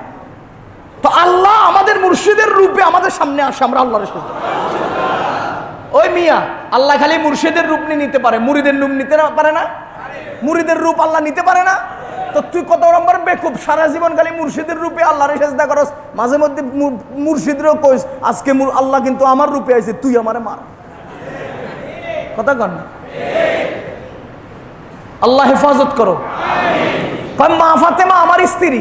Speaker 1: তো আল্লাহ আমাদের মুর্শিদের রূপে আমাদের সামনে আসে, আমরা আল্লাহর সেজদা। ওই মিয়া, আল্লাহ খালি মুর্শিদের রূপ নিতে পারে, মুরিদের রূপ নিতে পারে না। মুরিদের রূপ আল্লাহ নিতে পারে না। তো তুই কত নম্বর বেকুব, সারা জীবন খালি মুর্শিদের রূপে আল্লাহর সেজদা করস, মাঝে মধ্যে মুর্শিদেরও কইস আজকে আল্লাহ কিন্তু আমার রূপে আইছে, তুই আমারে মার। কথা কন না? আল্লাহ হেফাজত করো। মা ফাতেমা আমার স্ত্রী,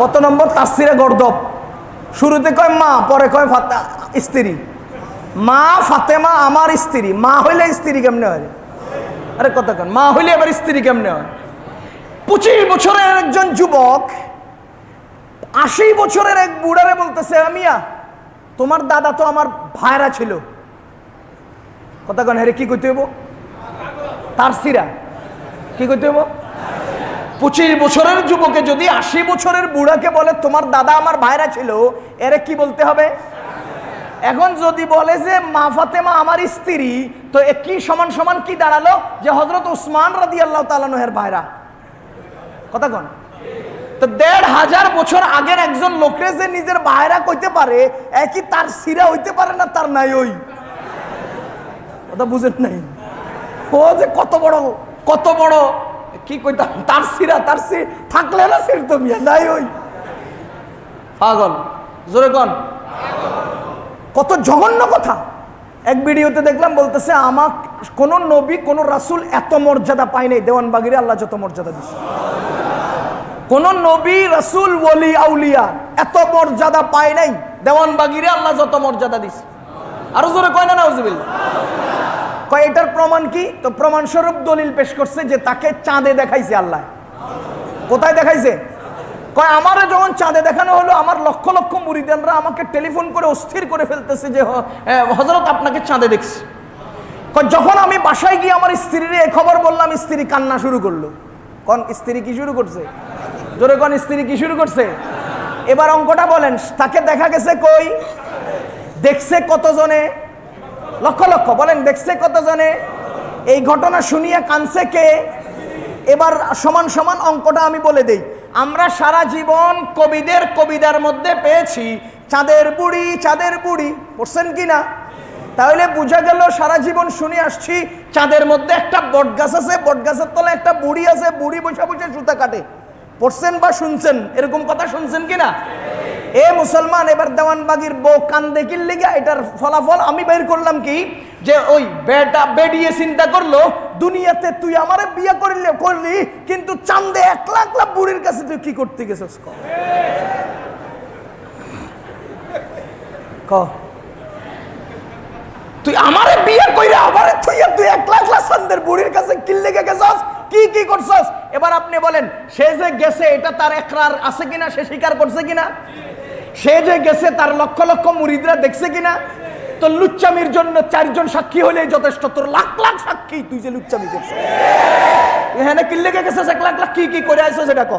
Speaker 1: কত নম্বর তাফসিরে গর্দব। শুরুতে কয় মা, পরে কয় স্ত্রী। মা ফাতেমা আমার স্ত্রী, মা হইলে স্ত্রী কেমনে হয়? আরে কথা কন, মা হইলে এবার স্ত্রী কেমনে হয়? 25 বছরের একজন যুবক 80 বছরের এক বুড়ারে বলতেছে, মিয়া তোমার দাদা তো আমার ভাইরা ছিল। কথা কন, হেরে কি কইতে হইব? তার সিরা কি কইতে হইব? 25 বছরের যুবকে যদি 80 বছরের বুড়াকে বলে তোমার দাদা আমার ভাইরা ছিল, এরে কি বলতে হবে? এখন যদি বলে যে মা ফাতেমা আমার স্ত্রী, তো কি সমান সমান কি দাঁড়ালো? যে হযরত উসমান রাদিয়াল্লাহু তাআলা আনহুর ভাইরা। কথা কোন? তো 1500 বছর আগের একজন লোকরে যে নিজের ভাইরা কইতে পারে, একই তার সিরা হইতে পারে না তার নাই? ওই কথা বুঝেন নাই? ও যে কত বড় কি কইতা, তার সিরা, তার সির থাকলে না সির তো মিয়া নাই। ওই পাগল, জোরে কোন, কত জঘন্য কথা। এক ভিডিওতে দেখলাম বলতেছে, আমার কোন নবী কোন রাসূল এত মর্যাদা পায় নাই, দেওয়ানবাগিরে আল্লাহ যত মর্যাদা দিছে। কোন নবী রাসূল ওলি আউলিয়া এত মর্যাদা পায় নাই, দেওয়ানবাগিরে আল্লাহ যত মর্যাদা দিছে। আরো জোরে কয় না নাউজুবিল্লাহ। কয় এটার প্রমাণ কি? তো প্রমাণ স্বরূপ দলিল পেশ করছে যে তাকে চাঁদে দেখাইছে আল্লাহ। কোথায় দেখাইছে? কয় আমারে যখন চাঁদে দেখানো হলো, আমার লক্ষ লক্ষ মুরিদানরা আমাকে টেলিফোন করে অস্থির করে ফেলতেছে যে হযরত আপনাকে চাঁদে দেখছি। কয় যখন আমি বাসায় গিয়ে আমার স্ত্রীর এই খবর বললাম, স্ত্রী কান্না শুরু করলো। কোন স্ত্রী কি শুরু করছে? জোরে কোন, স্ত্রী কি শুরু করছে? এবার অঙ্কটা বলেন, তাকে দেখা গেছে কই? দেখছে কতজনে? লক্ষ লক্ষ। বলেন দেখছে কতজনে? এই ঘটনা শুনিয়ে কানছে কে? এবার সমান সমান অঙ্কটা আমি বলে দেই। আমরা সারা জীবন কবিদের কবিতার মধ্যে পেয়েছি চাঁদের বুড়ি চাঁদের বুড়ি, পড়ছেন কি না? তাহলে বোঝা গেল সারা জীবন শুনে আসছি চাঁদের মধ্যে একটা বট গাছ আছে, বট গাছের তলায় একটা বুড়ি আছে, বুড়ি বসে বসে সুতা কাটে। পড়ছেন বা শুনছেন? এরকম কথা শুনছেন কিনা? এ মুসলমান, এবার দেওয়ানবাগির বউ কান্দে কিল লেগে, এটার ফলাফল আমি বের করলাম কি, যে ওই বেটা বেডিয়ে চিন্তা করলো দুনিয়াতে তুই আমারে বিয়ে করলি কিন্তু চাঁদে একলা একলা বুড়ির কাছে তুই কি করতে গেছিস? ক তুই আমারে বিয়ে কইরা আমারে তুই একলা একলা চাঁদের বুড়ির কাছে কি লেগে গেছস? কি করছস? এবার আপনি বলেন, সে যে গেছে এটা তার একরার আছে কিনা? সে স্বীকার করছে কিনা? সে যে গেছে তার লক্ষ লক্ষ মুরিদরা দেখছে কিনা? তো লুচ্চামির জন্য 4 জন সাক্ষী হলেই যথেষ্ট, তোর লাখ লাখ সাক্ষী তুই যে লুচ্চামি করছিস। এখানে কি লেগে গেছিস এক লাখ লাখ কি করে আইছো সেটা ক।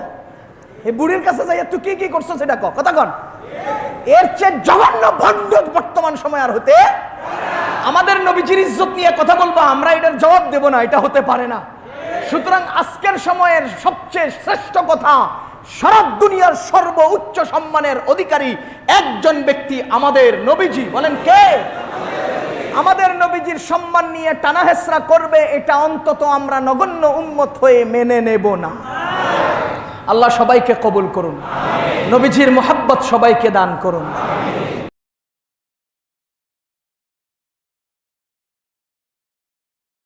Speaker 1: এই বুড়ির কাছে যাই তুই কি করছো সেটা ক, কথা কন। এর চেয়ে জঘন্য ভণ্ড বর্তমান সময় আর হতে। আমাদের নবীজির ইজ্জত নিয়ে কথা বলবো, আমরা এটার জবাব দেব না, এটা হতে পারে না। সুতরাং আজকের সময়ের সবচেয়ে শ্রেষ্ঠ কথা, সারা দুনিয়ার সর্বোচ্চ সম্মানের অধিকারী একজন ব্যক্তি আমাদের নবীজি। বলেন কে? আমাদের নবীজির সম্মান নিয়ে টানাহেসরা করবে, এটা অন্তত আমরা নগণ্য উম্মত হয়ে মেনে নেব না। আল্লাহ সবাইকে কবুল করুন, নবীজির মোহাব্বত সবাইকে দান করুন।